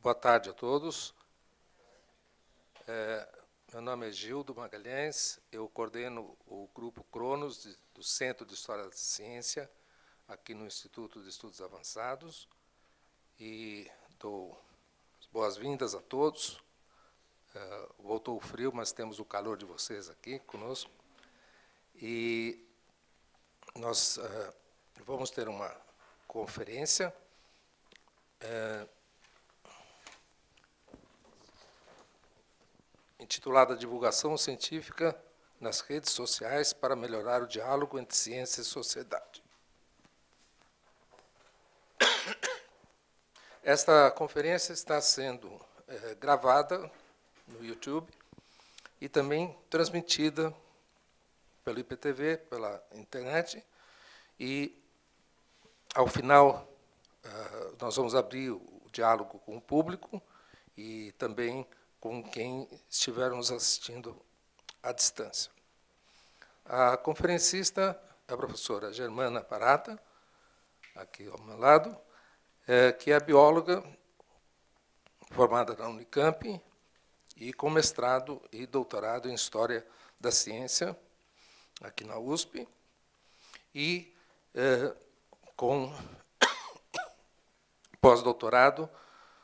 Boa tarde a todos. Meu nome é Gildo Magalhães, eu coordeno o Grupo Cronos, do Centro de História da Ciência, aqui no Instituto de Estudos Avançados, e dou as boas-vindas a todos. Voltou o frio, mas temos o calor de vocês aqui conosco. E nós vamos ter uma conferência intitulada Divulgação Científica nas Redes Sociais para melhorar o diálogo entre ciência e sociedade. Esta conferência está sendo gravada no YouTube e também transmitida pelo IPTV, pela internet. E, ao final, nós vamos abrir o diálogo com o público e também com quem estiver nos assistindo à distância. A conferencista é a professora Germana Parata, aqui ao meu lado, que é bióloga formada na Unicamp e com mestrado e doutorado em História da Ciência, aqui na USP, e com pós-doutorado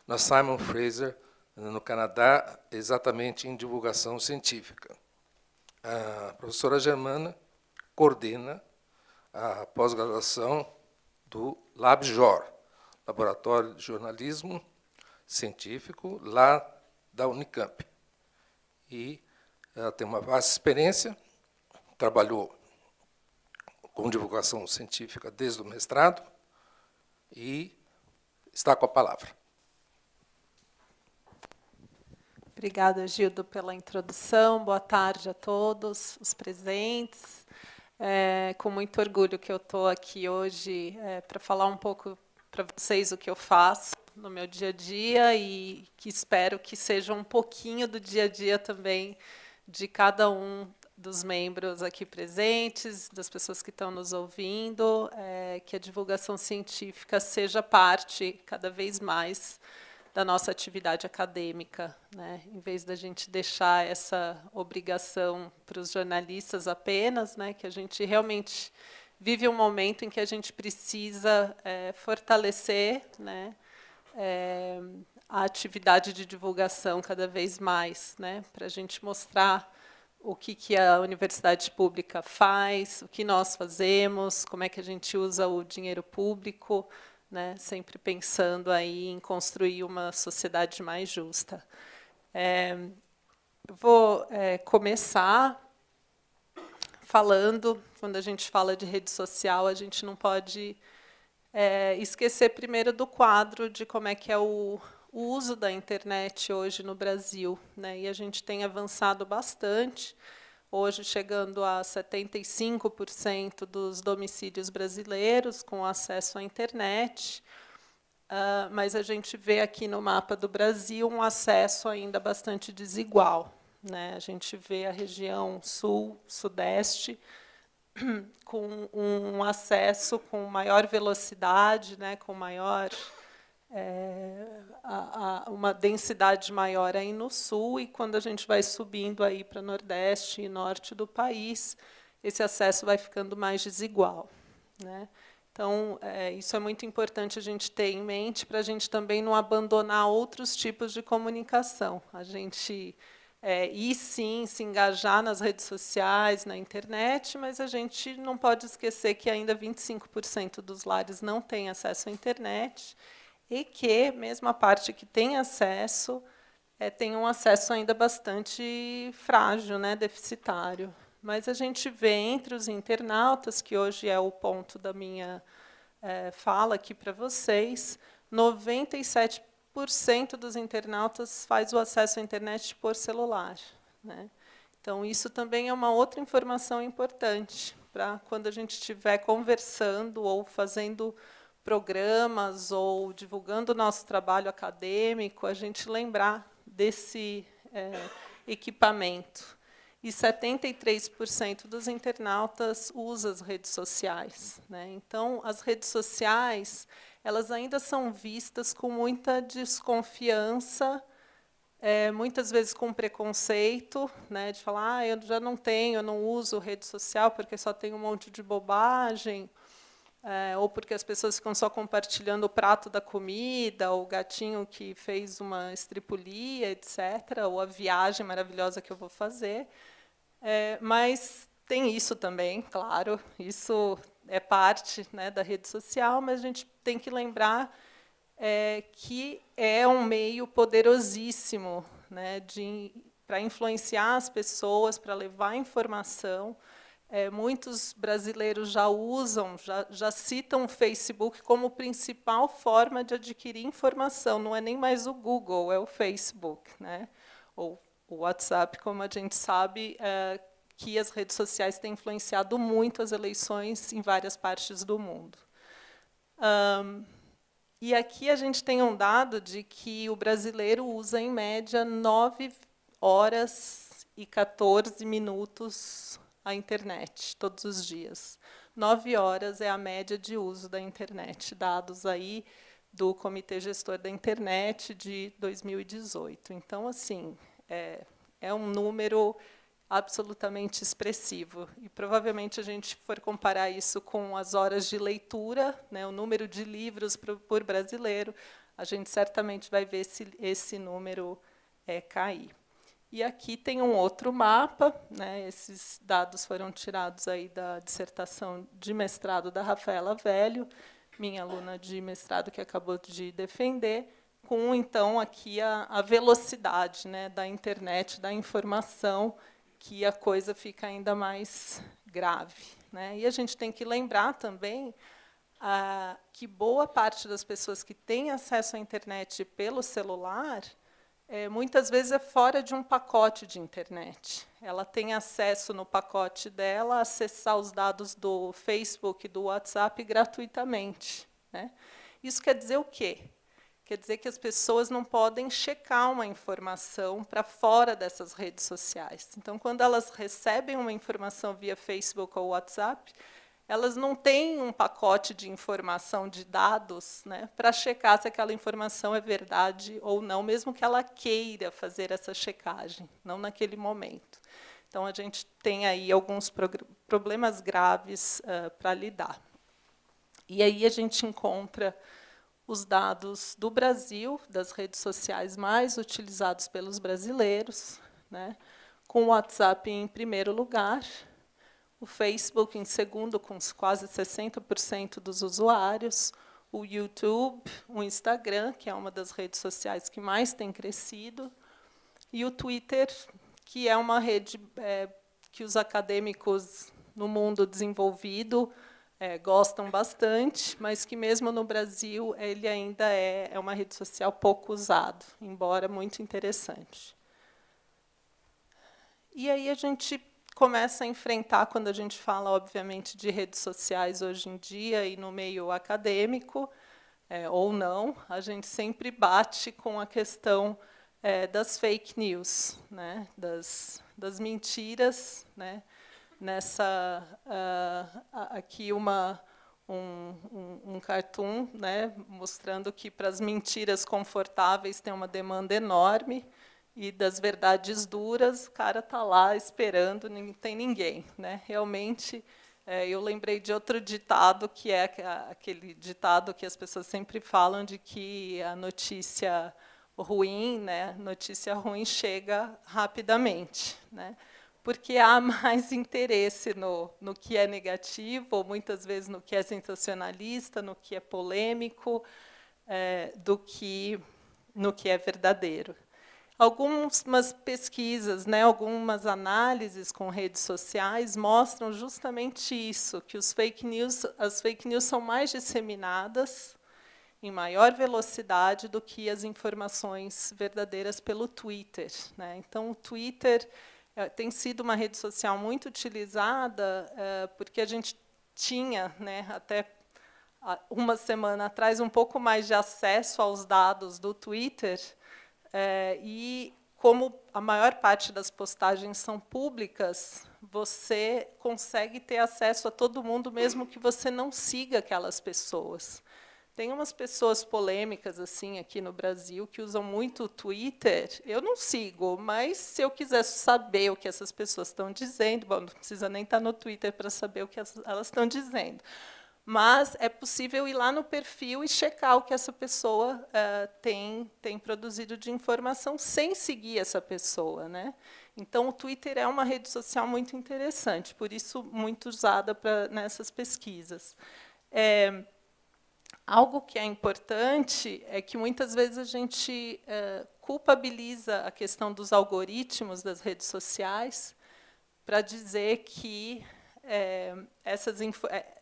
na Simon Fraser, no Canadá, exatamente em divulgação científica. A professora Germana coordena a pós-graduação do LabJOR, Laboratório de Jornalismo Científico, lá da Unicamp. E ela tem uma vasta experiência, trabalhou com divulgação científica desde o mestrado e está com a palavra. Obrigada, Gildo, pela introdução. Boa tarde a todos os presentes. Com muito orgulho que eu estou aqui hoje para falar um pouco para vocês o que eu faço no meu dia a dia e que espero que seja um pouquinho do dia a dia também de cada um dos membros aqui presentes, das pessoas que estão nos ouvindo, que a divulgação científica seja parte cada vez mais da nossa atividade acadêmica, né? Em vez da gente deixar essa obrigação para os jornalistas apenas, né? Que a gente realmente vive um momento em que a gente precisa fortalecer, né? A atividade de divulgação cada vez mais, né? Para a gente mostrar o que a universidade pública faz, o que nós fazemos, como é que a gente usa o dinheiro público, né, sempre pensando aí em construir uma sociedade mais justa. Eu vou começar falando, quando a gente fala de rede social, a gente não pode esquecer primeiro do quadro de como é que é o uso da internet hoje no Brasil, né, e a gente tem avançado bastante, hoje chegando a 75% dos domicílios brasileiros com acesso à internet, mas a gente vê aqui no mapa do Brasil um acesso ainda bastante desigual, né? A gente vê a região sul, sudeste, com um acesso com maior velocidade, né? Com maior uma densidade maior aí no sul, e quando a gente vai subindo aí para nordeste e norte do país, esse acesso vai ficando mais desigual, né? Então, isso é muito importante a gente ter em mente para a gente também não abandonar outros tipos de comunicação. A gente ir, sim, se engajar nas redes sociais, na internet, mas a gente não pode esquecer que ainda 25% dos lares não têm acesso à internet, e que, mesmo a parte que tem acesso, tem um acesso ainda bastante frágil, né, deficitário. Mas a gente vê entre os internautas, que hoje é o ponto da minha fala aqui para vocês, 97% dos internautas faz o acesso à internet por celular, né? Então, isso também é uma outra informação importante para quando a gente estiver conversando ou fazendo programas ou divulgando o nosso trabalho acadêmico, a gente lembrar desse equipamento. E 73% dos internautas usam as redes sociais, né? Então, as redes sociais, elas ainda são vistas com muita desconfiança, muitas vezes com preconceito, né, de falar, eu já não tenho, eu não uso rede social porque só tem um monte de bobagem, ou porque as pessoas ficam só compartilhando o prato da comida, ou o gatinho que fez uma estripulia, etc., ou a viagem maravilhosa que eu vou fazer. Mas tem isso também, claro, isso é parte, né, da rede social, mas a gente tem que lembrar que é um meio poderosíssimo, né, para influenciar as pessoas, para levar informação. Muitos brasileiros já usam, já citam o Facebook como principal forma de adquirir informação. Não é nem mais o Google, é o Facebook, né? Ou o WhatsApp, como a gente sabe, que as redes sociais têm influenciado muito as eleições em várias partes do mundo. E aqui a gente tem um dado de que o brasileiro usa, em média, 9 horas e 14 minutos a internet, todos os dias. 9 horas é a média de uso da internet, dados aí do Comitê Gestor da Internet de 2018. Então, assim, é um número absolutamente expressivo. E, provavelmente, a gente for comparar isso com as horas de leitura, né, o número de livros por brasileiro, a gente certamente vai ver esse número cair. E aqui tem um outro mapa, né, esses dados foram tirados aí da dissertação de mestrado da Rafaela Velho, minha aluna de mestrado que acabou de defender, com, então, aqui a velocidade, né, da internet, da informação, que a coisa fica ainda mais grave, né? E a gente tem que lembrar também que boa parte das pessoas que têm acesso à internet pelo celular, muitas vezes é fora de um pacote de internet. Ela tem acesso no pacote dela a acessar os dados do Facebook e do WhatsApp gratuitamente, né? Isso quer dizer o quê? Quer dizer que as pessoas não podem checar uma informação para fora dessas redes sociais. Então, quando elas recebem uma informação via Facebook ou WhatsApp, elas não têm um pacote de informação, de dados, né, para checar se aquela informação é verdade ou não, mesmo que ela queira fazer essa checagem, não naquele momento. Então, a gente tem aí alguns problemas graves para lidar. E aí a gente encontra os dados do Brasil, das redes sociais mais utilizados pelos brasileiros, né, com o WhatsApp em primeiro lugar, o Facebook em segundo, com quase 60% dos usuários, o YouTube, o Instagram, que é uma das redes sociais que mais tem crescido, e o Twitter, que é uma rede que os acadêmicos no mundo desenvolvido gostam bastante, mas que, mesmo no Brasil, ele ainda é uma rede social pouco usada, embora muito interessante. E aí a gente começa a enfrentar, quando a gente fala, obviamente, de redes sociais hoje em dia e no meio acadêmico, ou não, a gente sempre bate com a questão das fake news, né, das mentiras, né. Nessa aqui um cartoon, né, mostrando que para as mentiras confortáveis tem uma demanda enorme e das verdades duras o cara está lá esperando, não tem ninguém, né? Realmente, eu lembrei de outro ditado, que é aquele ditado que as pessoas sempre falam de que a notícia ruim, né, notícia ruim chega rapidamente, né? Porque há mais interesse no que é negativo, ou muitas vezes no que é sensacionalista, no que é polêmico, do que no que é verdadeiro. Algumas pesquisas, né, algumas análises com redes sociais mostram justamente isso, que as fake news são mais disseminadas em maior velocidade do que as informações verdadeiras pelo Twitter, né? Então, o Twitter tem sido uma rede social muito utilizada, porque a gente tinha, né, até uma semana atrás, um pouco mais de acesso aos dados do Twitter, e, como a maior parte das postagens são públicas, você consegue ter acesso a todo mundo, mesmo que você não siga aquelas pessoas. Tem umas pessoas polêmicas assim aqui no Brasil que usam muito o Twitter. Eu não sigo, mas se eu quisesse saber o que essas pessoas estão dizendo, bom, não precisa nem estar no Twitter para saber o que elas estão dizendo. Mas é possível ir lá no perfil e checar o que essa pessoa tem produzido de informação sem seguir essa pessoa, né? Então, o Twitter é uma rede social muito interessante, por isso muito usada nessas pesquisas. Algo que é importante é que, muitas vezes, a gente culpabiliza a questão dos algoritmos das redes sociais para dizer que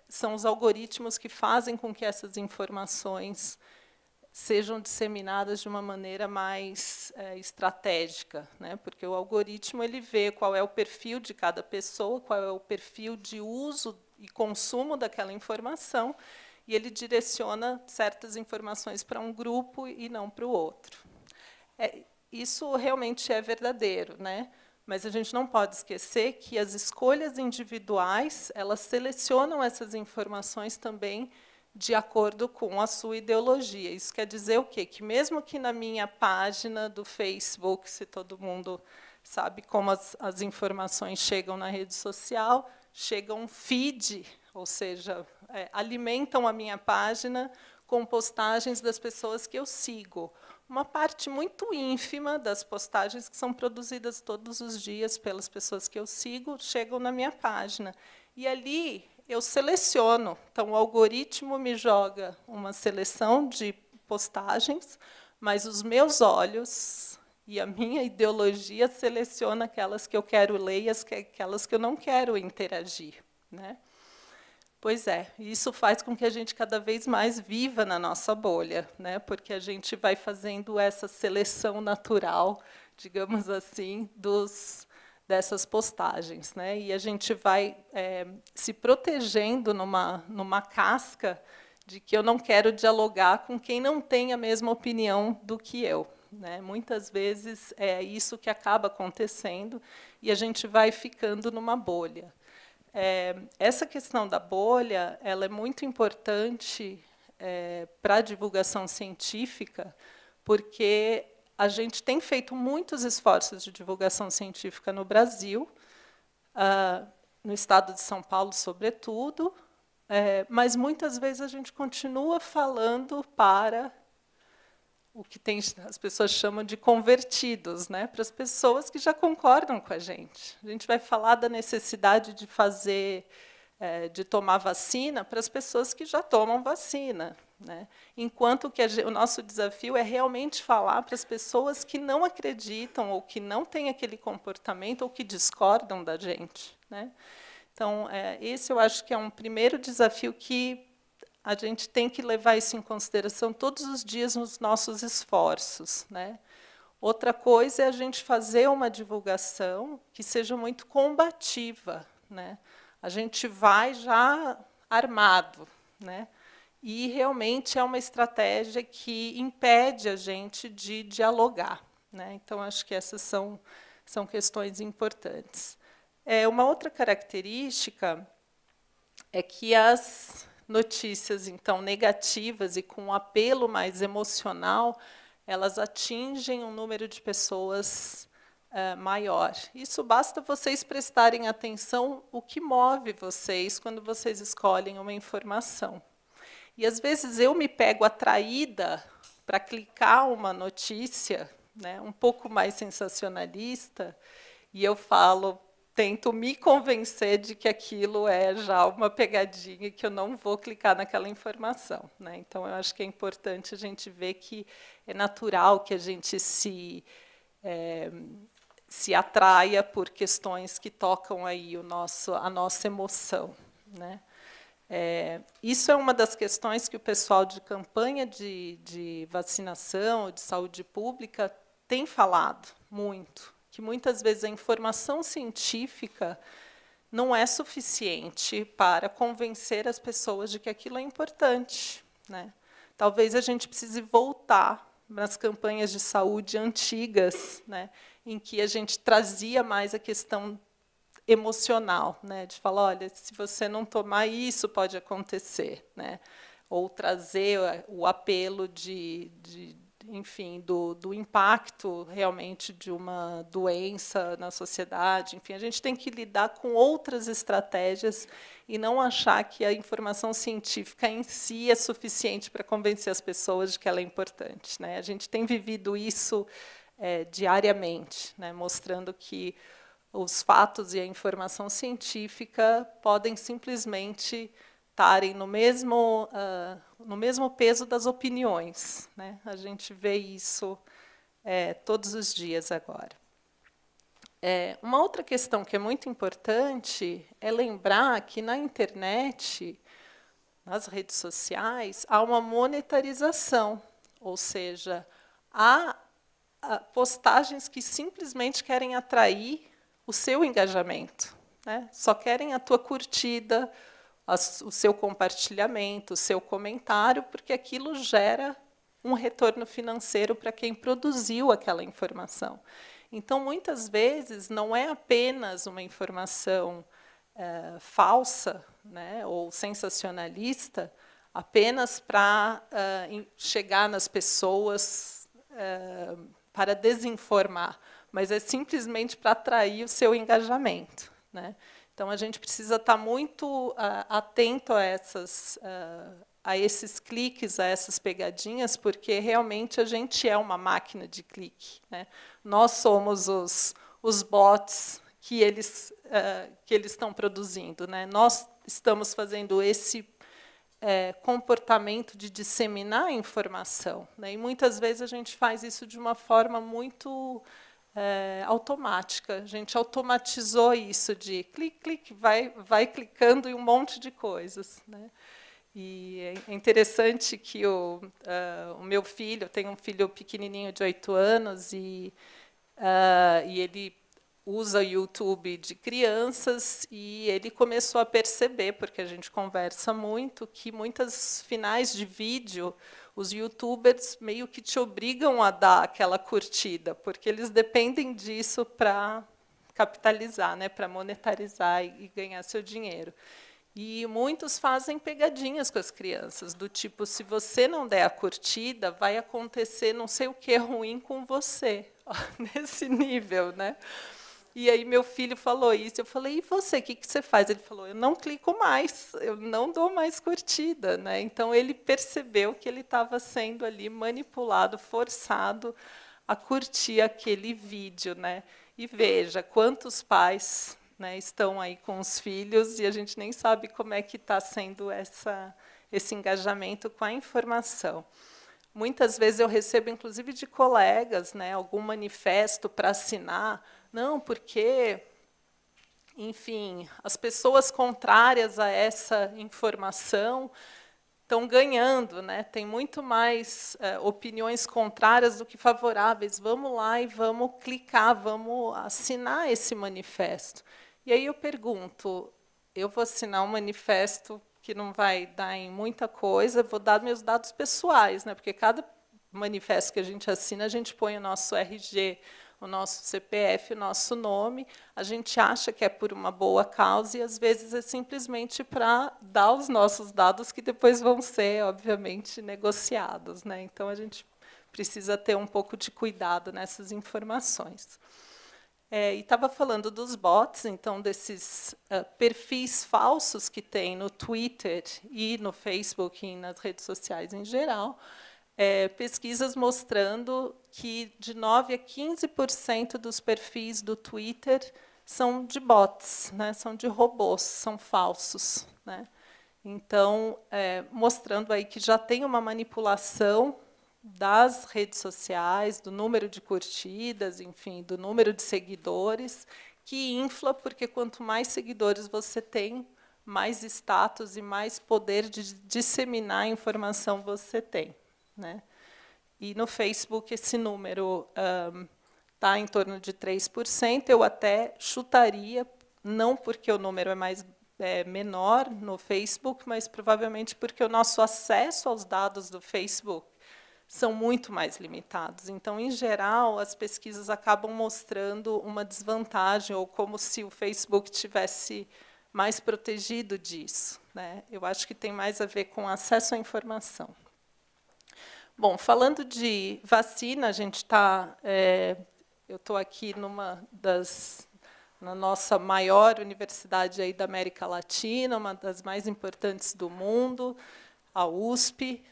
são os algoritmos que fazem com que essas informações sejam disseminadas de uma maneira mais estratégica, né? Porque o algoritmo ele vê qual é o perfil de cada pessoa, qual é o perfil de uso e consumo daquela informação, e ele direciona certas informações para um grupo e não para o outro. Isso realmente é verdadeiro, né? Mas a gente não pode esquecer que as escolhas individuais, elas selecionam essas informações também de acordo com a sua ideologia. Isso quer dizer o quê? Que mesmo que na minha página do Facebook, se todo mundo sabe como as informações chegam na rede social, chega um feed, ou seja, alimentam a minha página com postagens das pessoas que eu sigo. Uma parte muito ínfima das postagens que são produzidas todos os dias pelas pessoas que eu sigo chegam na minha página. E ali eu seleciono. Então, o algoritmo me joga uma seleção de postagens, mas os meus olhos e a minha ideologia seleciona aquelas que eu quero ler e aquelas que eu não quero interagir, né? Pois é, isso faz com que a gente cada vez mais viva na nossa bolha, né? Porque a gente vai fazendo essa seleção natural, digamos assim, dessas postagens, né? E a gente vai se protegendo numa casca de que eu não quero dialogar com quem não tem a mesma opinião do que eu, né? Muitas vezes é isso que acaba acontecendo e a gente vai ficando numa bolha. Essa questão da bolha ela é muito importante para a divulgação científica, porque a gente tem feito muitos esforços de divulgação científica no Brasil, no estado de São Paulo, sobretudo, mas muitas vezes a gente continua falando para o que as pessoas chamam de convertidos, né? Para as pessoas que já concordam com a gente. A gente vai falar da necessidade de de tomar vacina para as pessoas que já tomam vacina, né? Enquanto que o nosso desafio é realmente falar para as pessoas que não acreditam ou que não têm aquele comportamento ou que discordam da gente, né? Então, esse eu acho que é um primeiro desafio que a gente tem que levar isso em consideração todos os dias nos nossos esforços, né? Outra coisa é a gente fazer uma divulgação que seja muito combativa, né? A gente vai já armado, né? E realmente é uma estratégia que impede a gente de dialogar, né? Então, acho que essas são questões importantes. Uma outra característica é que as notícias, então, negativas e com um apelo mais emocional, elas atingem um número de pessoas maior. Isso basta vocês prestarem atenção o que move vocês quando vocês escolhem uma informação. E, às vezes, eu me pego atraída para clicar uma notícia, né, um pouco mais sensacionalista, e eu tento me convencer de que aquilo é já uma pegadinha e que eu não vou clicar naquela informação, né? Então, eu acho que é importante a gente ver que é natural que a gente se atraia por questões que tocam aí a nossa emoção, né? Isso é uma das questões que o pessoal de campanha de vacinação, de saúde pública, tem falado muito, que muitas vezes a informação científica não é suficiente para convencer as pessoas de que aquilo é importante, né? Talvez a gente precise voltar nas campanhas de saúde antigas, né, em que a gente trazia mais a questão emocional, né, de falar, olha, se você não tomar isso, pode acontecer, né? ou trazer o apelo enfim, do impacto realmente de uma doença na sociedade. Enfim, a gente tem que lidar com outras estratégias e não achar que a informação científica em si é suficiente para convencer as pessoas de que ela é importante, né? A gente tem vivido isso diariamente, né? Mostrando que os fatos e a informação científica podem simplesmente estarem no mesmo peso das opiniões, né? A gente vê isso todos os dias agora. Uma outra questão que é muito importante é lembrar que na internet, nas redes sociais, há uma monetarização, ou seja, há postagens que simplesmente querem atrair o seu engajamento, né? Só querem a tua curtida, o seu compartilhamento, o seu comentário, porque aquilo gera um retorno financeiro para quem produziu aquela informação. Então, muitas vezes, não é apenas uma informação falsa, né, ou sensacionalista, apenas para chegar nas pessoas para desinformar, mas é simplesmente para atrair o seu engajamento, né? Então, a gente precisa estar muito atento a esses cliques, a essas pegadinhas, porque realmente a gente é uma máquina de clique, né? Nós somos os bots que eles estão produzindo, né? Nós estamos fazendo esse comportamento de disseminar a informação, né? E muitas vezes a gente faz isso de uma forma muito automática. A gente automatizou isso de clique, clique, vai clicando em um monte de coisas, né? E é interessante que o meu filho, eu tenho um filho pequenininho de 8 anos, e ele usa o YouTube de crianças, e ele começou a perceber, porque a gente conversa muito, que muitas finais de vídeo, os youtubers meio que te obrigam a dar aquela curtida, porque eles dependem disso para capitalizar, né, para monetarizar e ganhar seu dinheiro. E muitos fazem pegadinhas com as crianças, do tipo, se você não der a curtida, vai acontecer não sei o que ruim com você, nesse nível, né? E aí meu filho falou isso, eu falei, e você, o que você faz? Ele falou, eu não clico mais, eu não dou mais curtida, né? Então, ele percebeu que ele estava sendo ali manipulado, forçado a curtir aquele vídeo, né? E veja, quantos pais, né, estão aí com os filhos e a gente nem sabe como é que está sendo esse engajamento com a informação. Muitas vezes eu recebo, inclusive, de colegas, né, algum manifesto para assinar. Não, porque, enfim, as pessoas contrárias a essa informação estão ganhando, né? Tem muito mais opiniões contrárias do que favoráveis. Vamos lá e vamos clicar, vamos assinar esse manifesto. E aí eu pergunto, eu vou assinar um manifesto que não vai dar em muita coisa, vou dar meus dados pessoais, né? Porque cada manifesto que a gente assina, a gente põe o nosso RG, o nosso CPF, o nosso nome, a gente acha que é por uma boa causa e, às vezes, é simplesmente para dar os nossos dados que depois vão ser, obviamente, negociados, né? Então, a gente precisa ter um pouco de cuidado nessas informações. E estava falando dos bots, então, desses perfis falsos que tem no Twitter e no Facebook e nas redes sociais em geral, pesquisas mostrando que de 9% a 15% dos perfis do Twitter são de bots, né? São de robôs, são falsos, né? Então, mostrando aí que já tem uma manipulação das redes sociais, do número de curtidas, enfim, do número de seguidores, que infla, porque quanto mais seguidores você tem, mais status e mais poder de disseminar a informação você tem, né? E no Facebook esse número está em torno de 3%. Eu até chutaria, não porque o número é menor no Facebook, mas provavelmente porque o nosso acesso aos dados do Facebook são muito mais limitados. Então, em geral, as pesquisas acabam mostrando uma desvantagem, ou como se o Facebook tivesse mais protegido disso, né? Eu acho que tem mais a ver com acesso à informação. Bom, falando de vacina, a gente está... eu estou aqui na nossa maior universidade aí da América Latina, uma das mais importantes do mundo, a USP,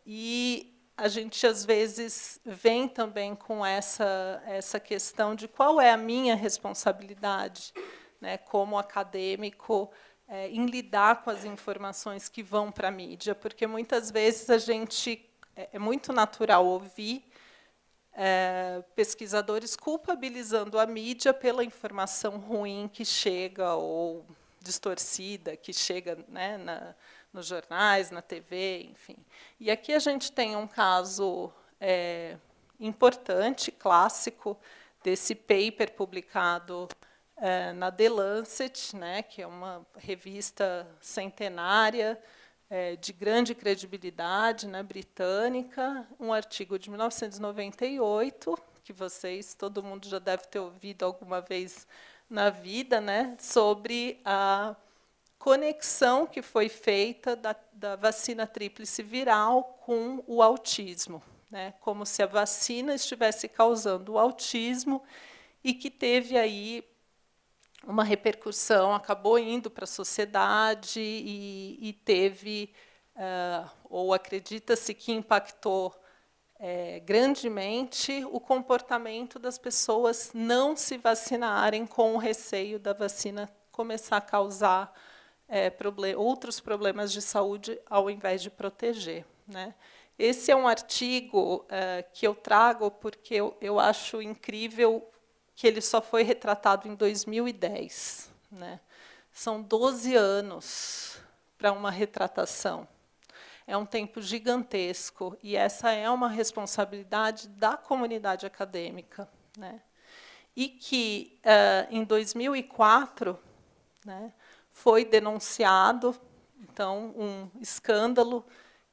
e a gente, às vezes, vem também com essa questão de qual é a minha responsabilidade, né, como acadêmico, em lidar com as informações que vão para a mídia, porque, muitas vezes, é muito natural ouvir pesquisadores culpabilizando a mídia pela informação ruim que chega, ou distorcida, que chega, né, nos jornais, na TV, enfim. E aqui a gente tem um caso importante, clássico, desse paper publicado na The Lancet, né, que é uma revista centenária, de grande credibilidade, né, britânica, um artigo de 1998, que todo mundo já deve ter ouvido alguma vez na vida, né, sobre a conexão que foi feita da vacina tríplice viral com o autismo, né, como se a vacina estivesse causando o autismo e que teve aí uma repercussão, acabou indo para a sociedade e teve, ou acredita-se que impactou grandemente o comportamento das pessoas não se vacinarem, com o receio da vacina começar a causar outros problemas de saúde, ao invés de proteger, né? Esse é um artigo que eu trago porque eu acho incrível que ele só foi retratado em 2010. Né? São 12 anos para uma retratação. É um tempo gigantesco, e essa é uma responsabilidade da comunidade acadêmica. Né? E que, em 2004, né, foi denunciado, então, um escândalo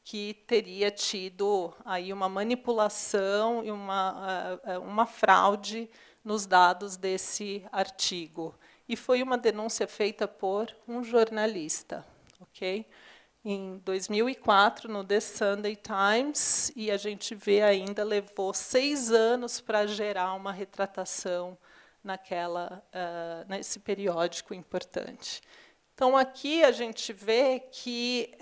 que teria tido aí uma manipulação e uma fraude nos dados desse artigo. E foi uma denúncia feita por um jornalista, ok? Em 2004, no The Sunday Times, e a gente vê ainda, levou 6 anos para gerar uma retratação nesse periódico importante. Então, aqui a gente vê que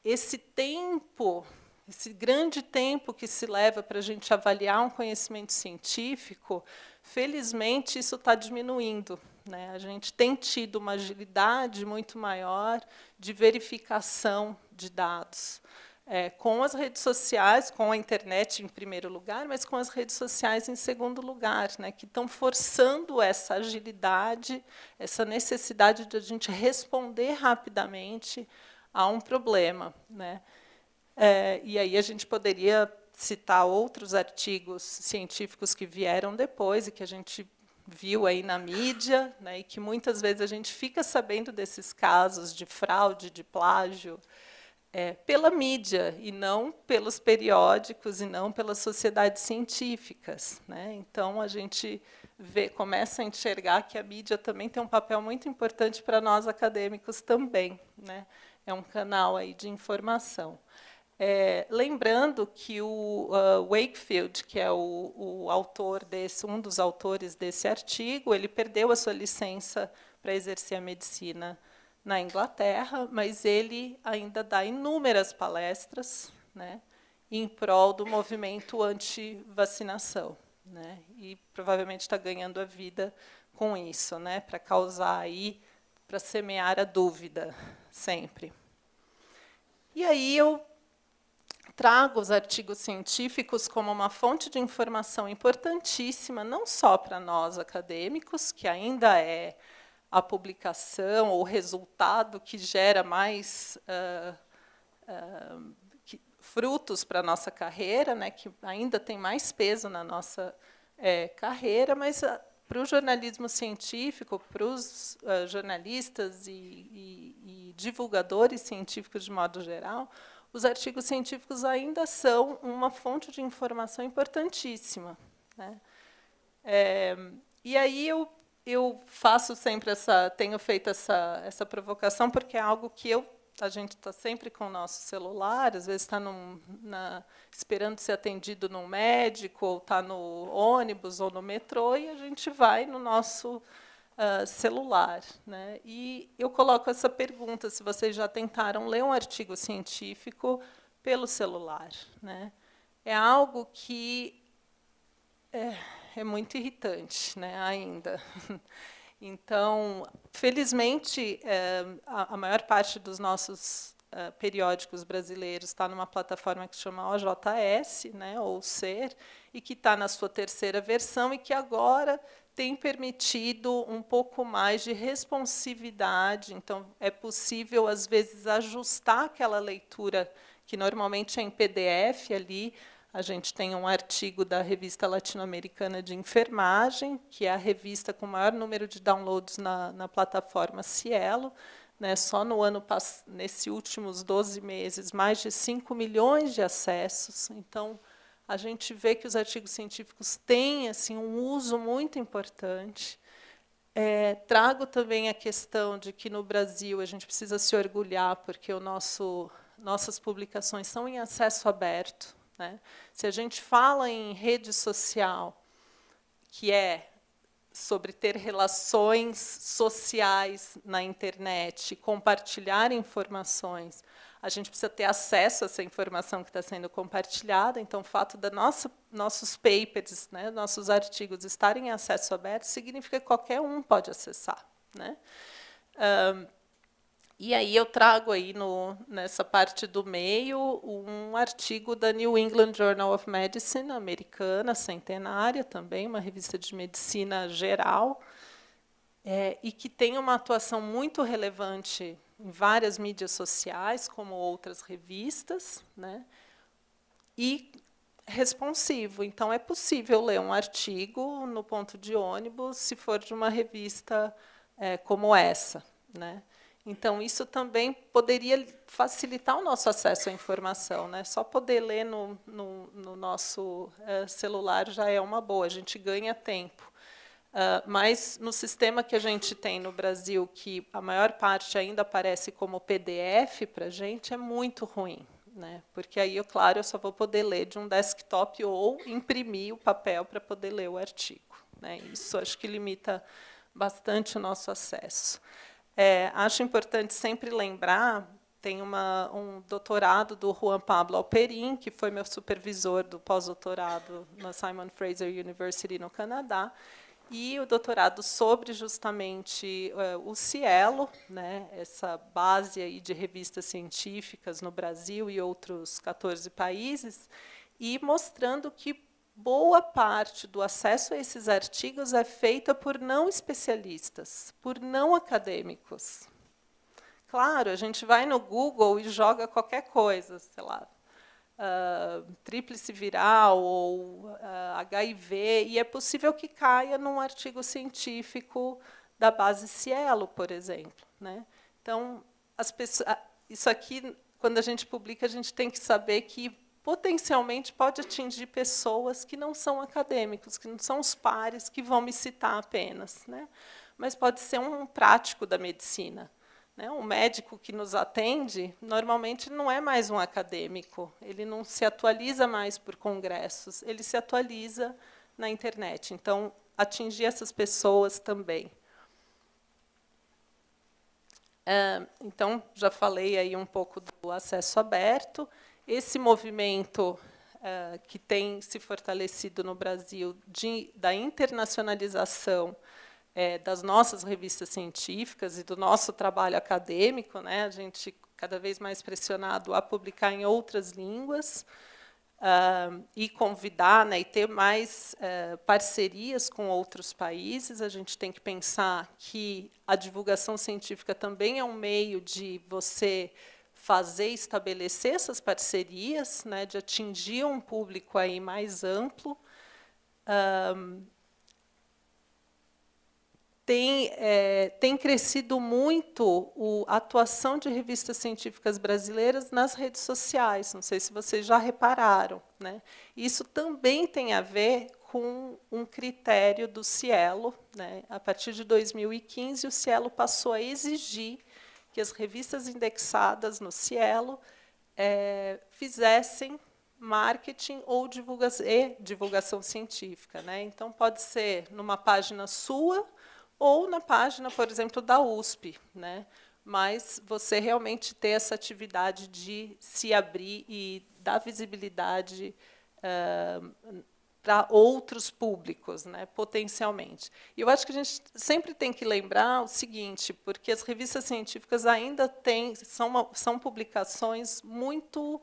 esse tempo, esse grande tempo que se leva para a gente avaliar um conhecimento científico, felizmente, isso está diminuindo. Né? A gente tem tido uma agilidade muito maior de verificação de dados, com as redes sociais, com a internet em primeiro lugar, mas com as redes sociais em segundo lugar, né? Que estão forçando essa agilidade, essa necessidade de a gente responder rapidamente a um problema. Né? E aí a gente poderia citar outros artigos científicos que vieram depois e que a gente viu aí na mídia, né, e que muitas vezes a gente fica sabendo desses casos de fraude, de plágio, pela mídia, e não pelos periódicos, e não pelas sociedades científicas. Né? Então, a gente começa a enxergar que a mídia também tem um papel muito importante para nós acadêmicos também. Né? É um canal aí de informação. Lembrando que o Wakefield, que é o autor um dos autores desse artigo, ele perdeu a sua licença para exercer a medicina na Inglaterra, mas ele ainda dá inúmeras palestras, né, em prol do movimento anti-vacinação, né, e provavelmente está ganhando a vida com isso, né, para causar aí, para semear a dúvida sempre. E aí eu trago os artigos científicos como uma fonte de informação importantíssima, não só para nós acadêmicos, que ainda é a publicação ou o resultado que gera mais frutos para a nossa carreira, né, que ainda tem mais peso na nossa carreira, mas para o jornalismo científico, para os jornalistas e divulgadores científicos de modo geral, os artigos científicos ainda são uma fonte de informação importantíssima. Né? E aí eu eu tenho feito essa provocação, porque é algo que a gente está sempre com o nosso celular, às vezes está esperando ser atendido num médico, ou está no ônibus ou no metrô, e a gente vai no nosso celular, né? E eu coloco essa pergunta, se vocês já tentaram ler um artigo científico pelo celular, né? É algo que é muito irritante, né, ainda. Então, felizmente, a maior parte dos nossos periódicos brasileiros está numa plataforma que se chama OJS, né, ou SER, e que está na sua terceira versão, e que agora tem permitido um pouco mais de responsividade. Então, é possível, às vezes, ajustar aquela leitura que normalmente é em PDF ali. A gente tem um artigo da Revista Latino-Americana de Enfermagem, que é a revista com o maior número de downloads na plataforma Cielo. Né, só nesses últimos 12 meses, mais de 5 milhões de acessos. Então, a gente vê que os artigos científicos têm assim, um uso muito importante. Trago também a questão de que, no Brasil, a gente precisa se orgulhar, porque nossas publicações são em acesso aberto. Né? Se a gente fala em rede social, que é sobre ter relações sociais na internet, compartilhar informações, a gente precisa ter acesso a essa informação que está sendo compartilhada. Então, o fato de nossos papers, né, nossos artigos estarem em acesso aberto, significa que qualquer um pode acessar. Né? E aí eu trago aí nessa parte do meio um artigo da New England Journal of Medicine, americana, centenária também, uma revista de medicina geral, e que tem uma atuação muito relevante em várias mídias sociais, como outras revistas, né? E responsivo. Então, é possível ler um artigo no ponto de ônibus, se for de uma revista como essa. Né? Então, isso também poderia facilitar o nosso acesso à informação. Né? Só poder ler no nosso celular já é uma boa, a gente ganha tempo. Mas, no sistema que a gente tem no Brasil, que a maior parte ainda aparece como PDF para a gente, é muito ruim. Né? Porque aí, claro, eu só vou poder ler de um desktop ou imprimir o papel para poder ler o artigo. Né? Isso acho que limita bastante o nosso acesso. Acho importante sempre lembrar, tem um doutorado do Juan Pablo Alperin, que foi meu supervisor do pós-doutorado na Simon Fraser University, no Canadá, e o doutorado sobre justamente o Cielo, né, essa base aí de revistas científicas no Brasil e outros 14 países, e mostrando que boa parte do acesso a esses artigos é feita por não especialistas, por não acadêmicos. Claro, a gente vai no Google e joga qualquer coisa, sei lá, tríplice viral ou HIV, e é possível que caia num artigo científico da base Cielo, por exemplo. Né? Então, isso aqui, quando a gente publica, a gente tem que saber que potencialmente pode atingir pessoas que não são acadêmicos, que não são os pares que vão me citar apenas. Né? Mas pode ser um prático da medicina. Né? Um médico que nos atende, normalmente, não é mais um acadêmico, ele não se atualiza mais por congressos, ele se atualiza na internet. Então, atingir essas pessoas também. Então, já falei aí um pouco do acesso aberto. Esse movimento que tem se fortalecido no Brasil da internacionalização das nossas revistas científicas e do nosso trabalho acadêmico, né? A gente cada vez mais pressionado a publicar em outras línguas e convidar, né, e ter mais parcerias com outros países. A gente tem que pensar que a divulgação científica também é um meio de você estabelecer essas parcerias, né, de atingir um público aí mais amplo. Tem crescido muito a atuação de revistas científicas brasileiras nas redes sociais. Não sei se vocês já repararam. Né? Isso também tem a ver com um critério do Cielo, né? A partir de 2015, o Cielo passou a exigir que as revistas indexadas no Cielo fizessem marketing ou divulgação científica, né? Então, pode ser numa página sua ou na página, por exemplo, da USP, né? Mas você realmente ter essa atividade de se abrir e dar visibilidade para outros públicos, né, potencialmente. E eu acho que a gente sempre tem que lembrar o seguinte, porque as revistas científicas ainda são publicações muito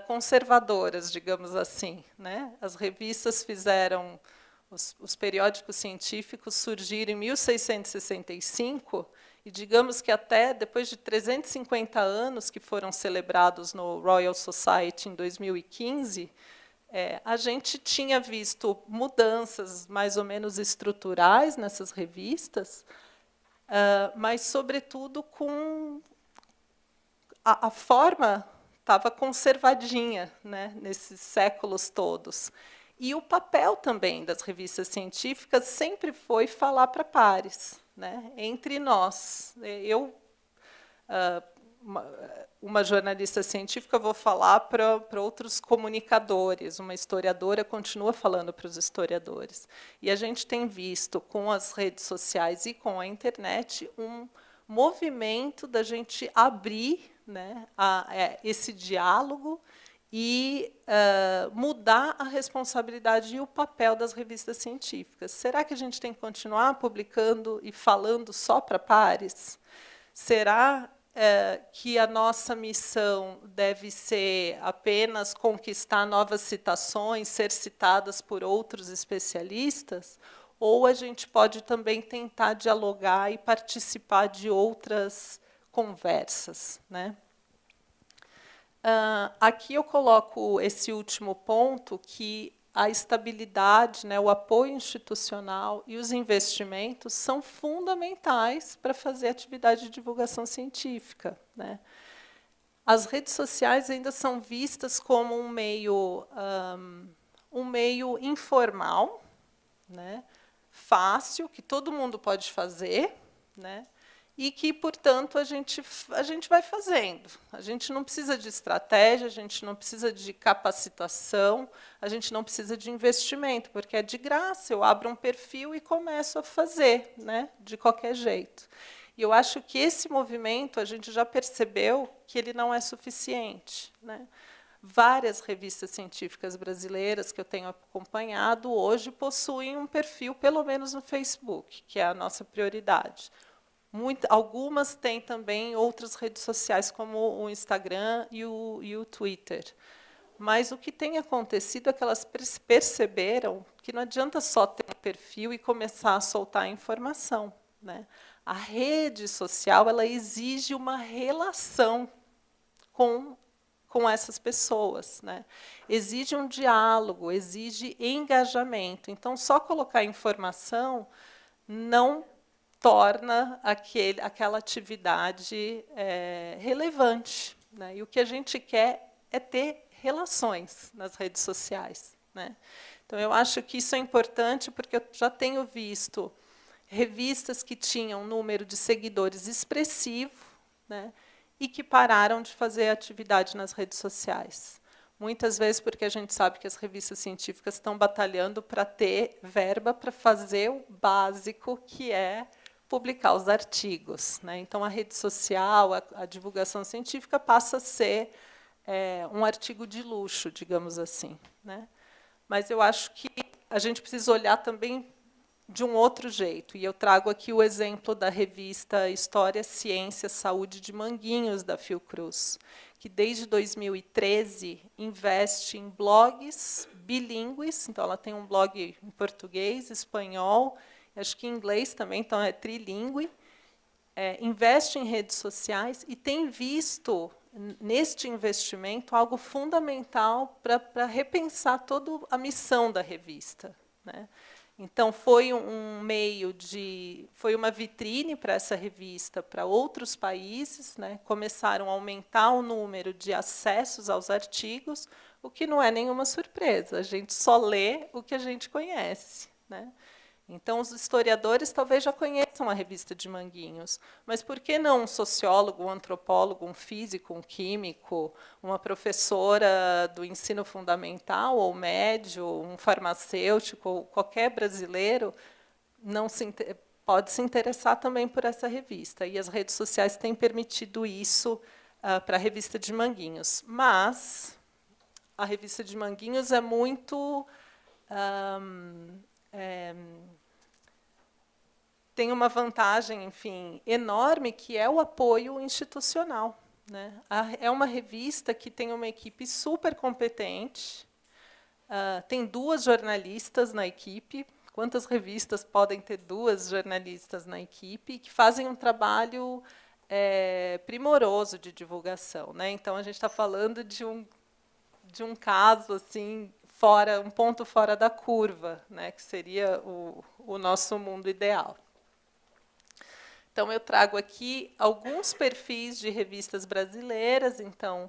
conservadoras, digamos assim, né? As revistas fizeram, os periódicos científicos surgiram em 1665, e digamos que até depois de 350 anos que foram celebrados no Royal Society em 2015, a gente tinha visto mudanças mais ou menos estruturais nessas revistas, mas, sobretudo, com a forma estava conservadinha, né, nesses séculos todos. E o papel também das revistas científicas sempre foi falar para pares, né, entre nós. Eu, uma jornalista científica, vou falar para outros comunicadores, uma historiadora continua falando para os historiadores. E a gente tem visto, com as redes sociais e com a internet, um movimento da gente abrir, né, esse diálogo e mudar a responsabilidade e o papel das revistas científicas. Será que a gente tem que continuar publicando e falando só para pares? Será que a nossa missão deve ser apenas conquistar novas citações, ser citadas por outros especialistas? Ou a gente pode também tentar dialogar e participar de outras conversas, né? Aqui eu coloco esse último ponto, que a estabilidade, né, o apoio institucional e os investimentos são fundamentais para fazer atividade de divulgação científica, né? As redes sociais ainda são vistas como um meio informal, né, fácil, que todo mundo pode fazer, né, e que, portanto, a gente vai fazendo. A gente não precisa de estratégia, a gente não precisa de capacitação, a gente não precisa de investimento, porque é de graça. Eu abro um perfil e começo a fazer, né, de qualquer jeito. E eu acho que esse movimento, a gente já percebeu que ele não é suficiente, né? Várias revistas científicas brasileiras que eu tenho acompanhado hoje possuem um perfil, pelo menos no Facebook, que é a nossa prioridade. Algumas têm também outras redes sociais, como o Instagram e o Twitter. Mas o que tem acontecido é que elas perceberam que não adianta só ter um perfil e começar a soltar a informação, né? A rede social, ela exige uma relação com essas pessoas, né? Exige um diálogo, exige engajamento. Então, só colocar informação não torna aquela atividade relevante, né? E o que a gente quer é ter relações nas redes sociais, né? Então, eu acho que isso é importante, porque eu já tenho visto revistas que tinham um número de seguidores expressivo, né, e que pararam de fazer atividade nas redes sociais. Muitas vezes porque a gente sabe que as revistas científicas estão batalhando para ter verba para fazer o básico, que é publicar os artigos, né? Então, a rede social, a divulgação científica passa a ser um artigo de luxo, digamos assim, né? Mas eu acho que a gente precisa olhar também de um outro jeito. E eu trago aqui o exemplo da revista História, Ciência, Saúde de Manguinhos, da Fiocruz, que desde 2013 investe em blogs bilíngues. Então, ela tem um blog em português, espanhol, acho que em inglês também, então é trilíngue. Investe em redes sociais e tem visto neste investimento algo fundamental para repensar toda a missão da revista, né? Então, foi foi uma vitrine para essa revista para outros países, né? Começaram a aumentar o número de acessos aos artigos, o que não é nenhuma surpresa, a gente só lê o que a gente conhece, né? Então, os historiadores talvez já conheçam a revista de Manguinhos, mas por que não um sociólogo, um antropólogo, um físico, um químico, uma professora do ensino fundamental ou médio, um farmacêutico, ou qualquer brasileiro pode se interessar também por essa revista? E as redes sociais têm permitido isso para a revista de Manguinhos. Mas a revista de Manguinhos é muito... tem uma vantagem, enfim, enorme, que é o apoio institucional, né? É uma revista que tem uma equipe super competente, tem 2 jornalistas na equipe. Quantas revistas podem ter 2 jornalistas na equipe que fazem um trabalho primoroso de divulgação, né? Então, a gente está falando de um caso assim, um ponto fora da curva, né? Que seria o nosso mundo ideal. Então, eu trago aqui alguns perfis de revistas brasileiras. Então,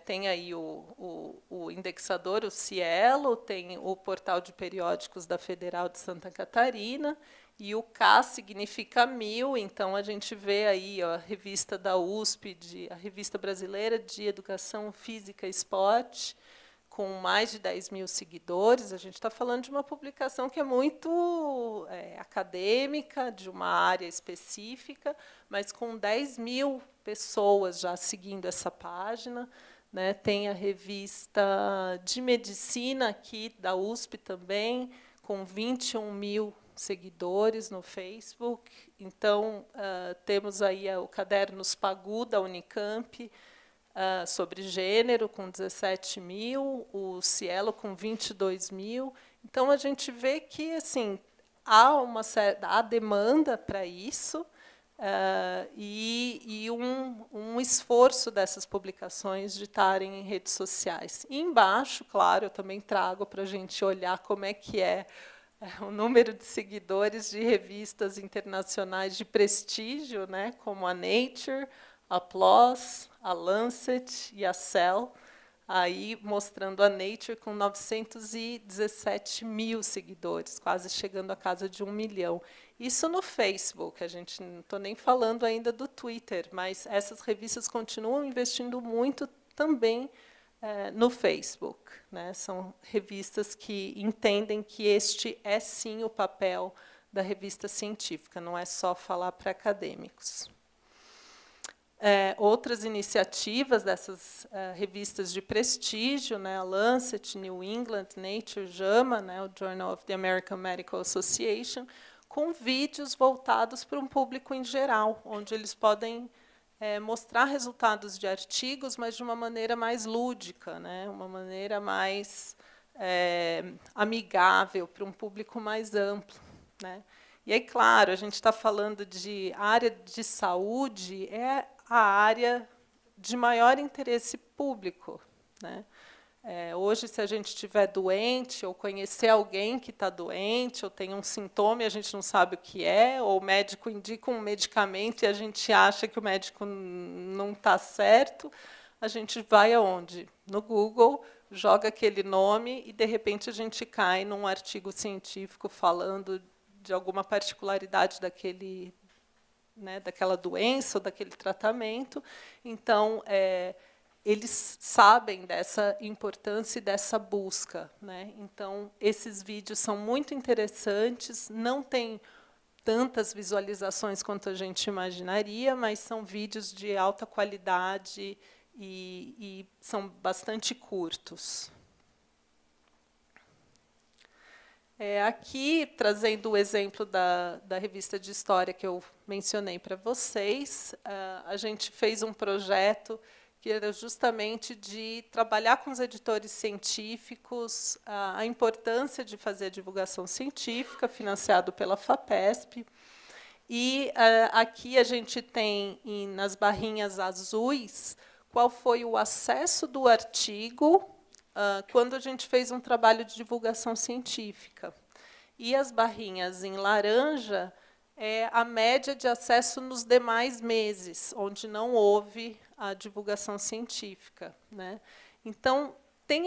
tem aí o indexador, o Cielo, tem o portal de periódicos da Federal de Santa Catarina, e o K significa 1000. Então, a gente vê aí a revista da USP, a Revista Brasileira de Educação Física e Esporte, com mais de 10.000 seguidores. A gente está falando de uma publicação que é muito acadêmica, de uma área específica, mas com 10.000 pessoas já seguindo essa página, né? Tem a revista de medicina aqui da USP também, com 21.000 seguidores no Facebook. Então, temos aí o Cadernos Pagu, da Unicamp, sobre gênero, com 17.000, o Cielo, com 22.000. Então, a gente vê que assim, há demanda para isso, e um esforço dessas publicações de estarem em redes sociais. E embaixo, claro, eu também trago para a gente olhar como é que é o número de seguidores de revistas internacionais de prestígio, né, como a Nature, a PLOS, a Lancet e a Cell, aí mostrando a Nature com 917.000 seguidores, quase chegando à casa de 1 milhão. Isso no Facebook, a gente não estou nem falando ainda do Twitter, mas essas revistas continuam investindo muito também no Facebook, né? São revistas que entendem que este é, sim, o papel da revista científica, não é só falar para acadêmicos. Outras iniciativas dessas revistas de prestígio, né, a Lancet, New England, Nature, JAMA, né, o Journal of the American Medical Association, com vídeos voltados para um público em geral, onde eles podem mostrar resultados de artigos, mas de uma maneira mais lúdica, né, uma maneira mais amigável para um público mais amplo, né. E aí, claro, a gente está falando de área de saúde, a área de maior interesse público, né? Hoje, se a gente estiver doente, ou conhecer alguém que está doente, ou tem um sintoma e a gente não sabe o que é, ou o médico indica um medicamento e a gente acha que o médico não está certo, a gente vai aonde? No Google, joga aquele nome e, de repente, a gente cai num artigo científico falando de alguma particularidade daquela doença ou daquele tratamento. Então, eles sabem dessa importância e dessa busca, né? Então, esses vídeos são muito interessantes, não tem tantas visualizações quanto a gente imaginaria, mas são vídeos de alta qualidade e são bastante curtos. Aqui, trazendo o exemplo da revista de história que eu mencionei para vocês, a gente fez um projeto que era justamente de trabalhar com os editores científicos a importância de fazer a divulgação científica, financiado pela FAPESP. E aqui a gente tem, nas barrinhas azuis, qual foi o acesso do artigo quando a gente fez um trabalho de divulgação científica. E as barrinhas em laranja é a média de acesso nos demais meses, onde não houve a divulgação científica, né? Então, Tem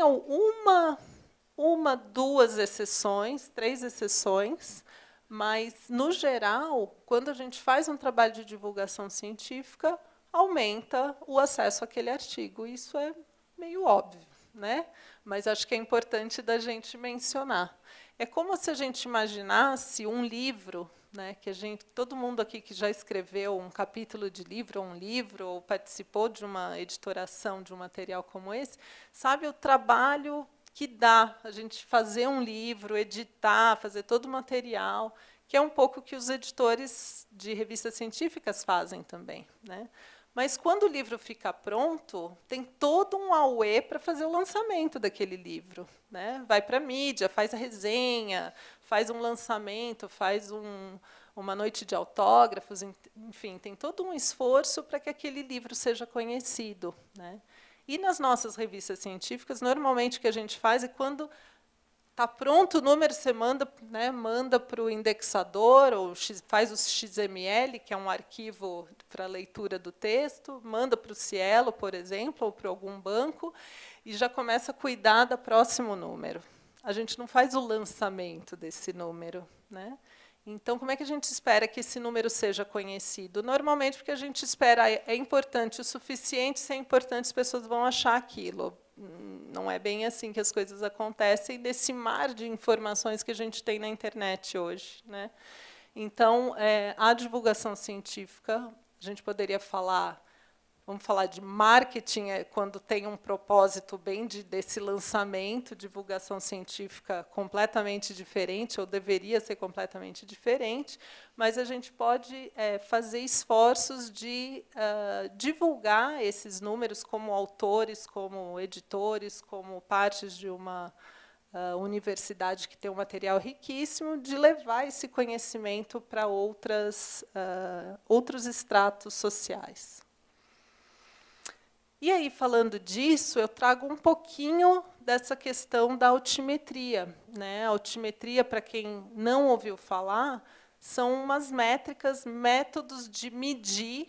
duas exceções, 3 exceções, mas, no geral, quando a gente faz um trabalho de divulgação científica, aumenta o acesso àquele artigo. Isso é meio óbvio, né? Mas acho que é importante da gente mencionar. É como se a gente imaginasse um livro, né, que todo mundo aqui que já escreveu um capítulo de livro, ou participou de uma editoração de um material como esse, sabe o trabalho que dá a gente fazer um livro, editar, fazer todo o material, que é um pouco o que os editores de revistas científicas fazem também, né? Mas, quando o livro fica pronto, tem todo um auê para fazer o lançamento daquele livro, né? Vai para a mídia, faz a resenha, faz um lançamento, faz uma noite de autógrafos, enfim, tem todo um esforço para que aquele livro seja conhecido, né? E, nas nossas revistas científicas, normalmente o que a gente faz é, quando está pronto o número, você manda, né, manda para o indexador, ou faz o XML, que é um arquivo para leitura do texto, manda para o Cielo, por exemplo, ou para algum banco, e já começa a cuidar do próximo número. A gente não faz o lançamento desse número, né? Então, como é que a gente espera que esse número seja conhecido? Normalmente, porque a gente espera, é importante o suficiente, se é importante, as pessoas vão achar aquilo. Não é bem assim que as coisas acontecem, nesse mar de informações que a gente tem na internet hoje, né? Então, a divulgação científica, a gente poderia falar, vamos falar de marketing, quando tem um propósito bem desse lançamento, divulgação científica completamente diferente, ou deveria ser completamente diferente, mas a gente pode fazer esforços de divulgar esses números como autores, como editores, como partes de uma universidade que tem um material riquíssimo, de levar esse conhecimento para outros estratos sociais. E aí, falando disso, eu trago um pouquinho dessa questão da altimetria, né? A altimetria, para quem não ouviu falar, são umas métricas, métodos de medir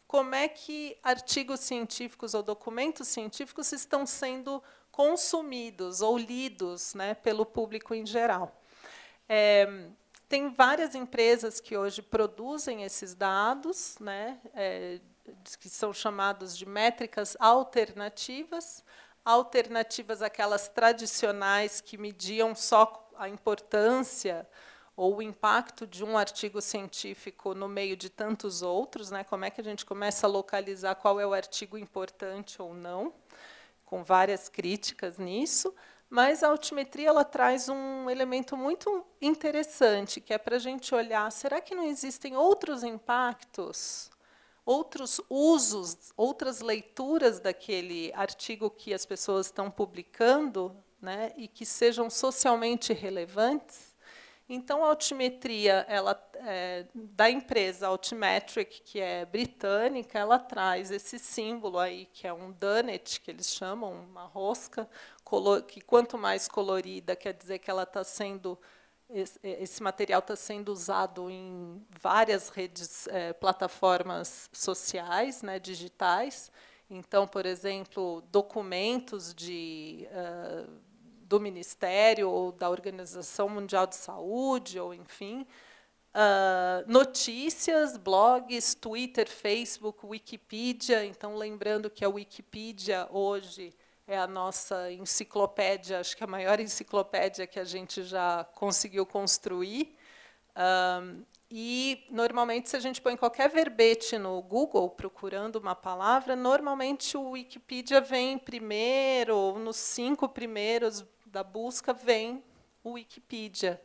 como é que artigos científicos ou documentos científicos estão sendo consumidos ou lidos, né, pelo público em geral. Tem várias empresas que hoje produzem esses dados, né, que são chamados de métricas alternativas, aquelas tradicionais que mediam só a importância ou o impacto de um artigo científico no meio de tantos outros, né? Como é que a gente começa a localizar qual é o artigo importante ou não, com várias críticas nisso. Mas a altimetria ela traz um elemento muito interessante, que é para a gente olhar, será que não existem outros impactos, outros usos, outras leituras daquele artigo que as pessoas estão publicando, né, e que sejam socialmente relevantes? Então, a altimetria da empresa Altimetric, que é britânica, ela traz esse símbolo aí, que é um donut, que eles chamam, uma rosca, que quanto mais colorida, quer dizer que ela está sendo, esse material está sendo usado em várias redes, plataformas sociais, né, digitais. Então, por exemplo, documentos do Ministério ou da Organização Mundial de Saúde, ou, enfim, notícias, blogs, Twitter, Facebook, Wikipedia. Então, lembrando que a Wikipedia, hoje, é a nossa enciclopédia, acho que a maior enciclopédia que a gente já conseguiu construir. E, normalmente, se a gente põe qualquer verbete no Google, procurando uma palavra, normalmente o Wikipedia vem primeiro, ou nos 5 primeiros da busca vem o Wikipedia.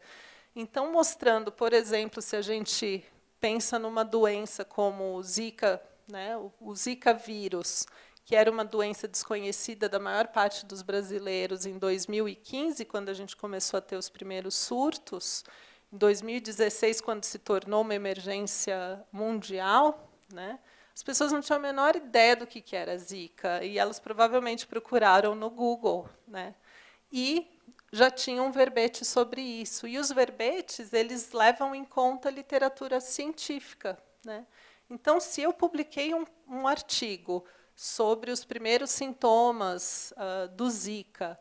Então, mostrando, por exemplo, se a gente pensa numa doença como o Zika, né, o Zika vírus, que era uma doença desconhecida da maior parte dos brasileiros em 2015, quando a gente começou a ter os primeiros surtos, em 2016, quando se tornou uma emergência mundial, né, as pessoas não tinham a menor ideia do que era Zika, e elas provavelmente procuraram no Google, né, e já tinha um verbete sobre isso. E os verbetes, eles levam em conta a literatura científica, né? Então, se eu publiquei um artigo sobre os primeiros sintomas do Zika.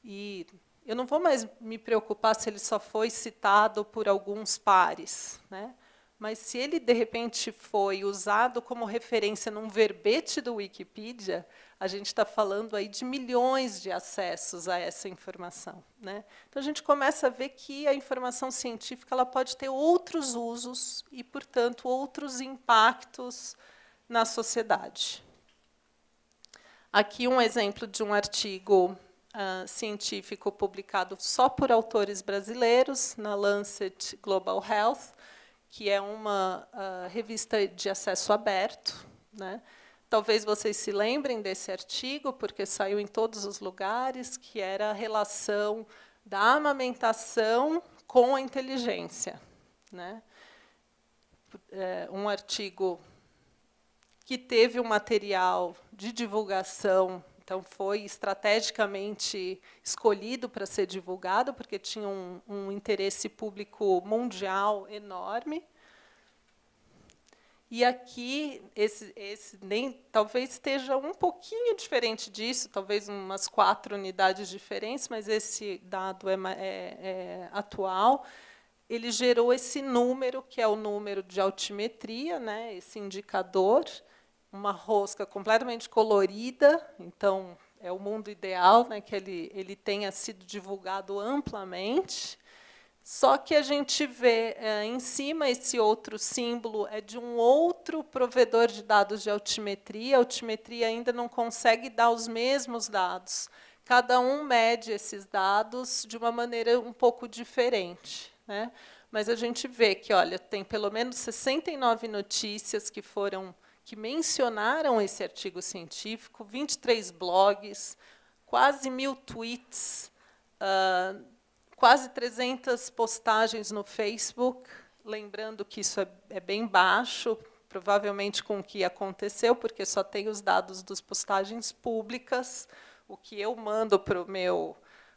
E eu não vou mais me preocupar se ele só foi citado por alguns pares, né? Mas se ele, de repente, foi usado como referência num verbete do Wikipedia, a gente está falando aí de milhões de acessos a essa informação, né? Então, a gente começa a ver que a informação científica ela pode ter outros usos e, portanto, outros impactos na sociedade. Aqui um exemplo de um artigo científico publicado só por autores brasileiros, na Lancet Global Health, que é uma revista de acesso aberto, né? Talvez vocês se lembrem desse artigo, porque saiu em todos os lugares, que era a relação da amamentação com a inteligência, né? Um artigo que teve um material de divulgação, então foi estrategicamente escolhido para ser divulgado, porque tinha um interesse público mundial enorme. E aqui, talvez esteja um pouquinho diferente disso, talvez umas 4 unidades diferentes, mas esse dado é atual. Ele gerou esse número, que é o número de altimetria, né, esse indicador, uma rosca completamente colorida, então é o mundo ideal, né, que ele tenha sido divulgado amplamente. Só que a gente vê em cima esse outro símbolo é de um outro provedor de dados de altimetria. A altimetria ainda não consegue dar os mesmos dados. Cada um mede esses dados de uma maneira um pouco diferente, né? Mas a gente vê que, olha, tem pelo menos 69 notícias que mencionaram esse artigo científico, 23 blogs, quase 1000 tweets, quase 300 postagens no Facebook, lembrando que isso é bem baixo, provavelmente com o que aconteceu, porque só tem os dados das postagens públicas. O que eu mando para o meu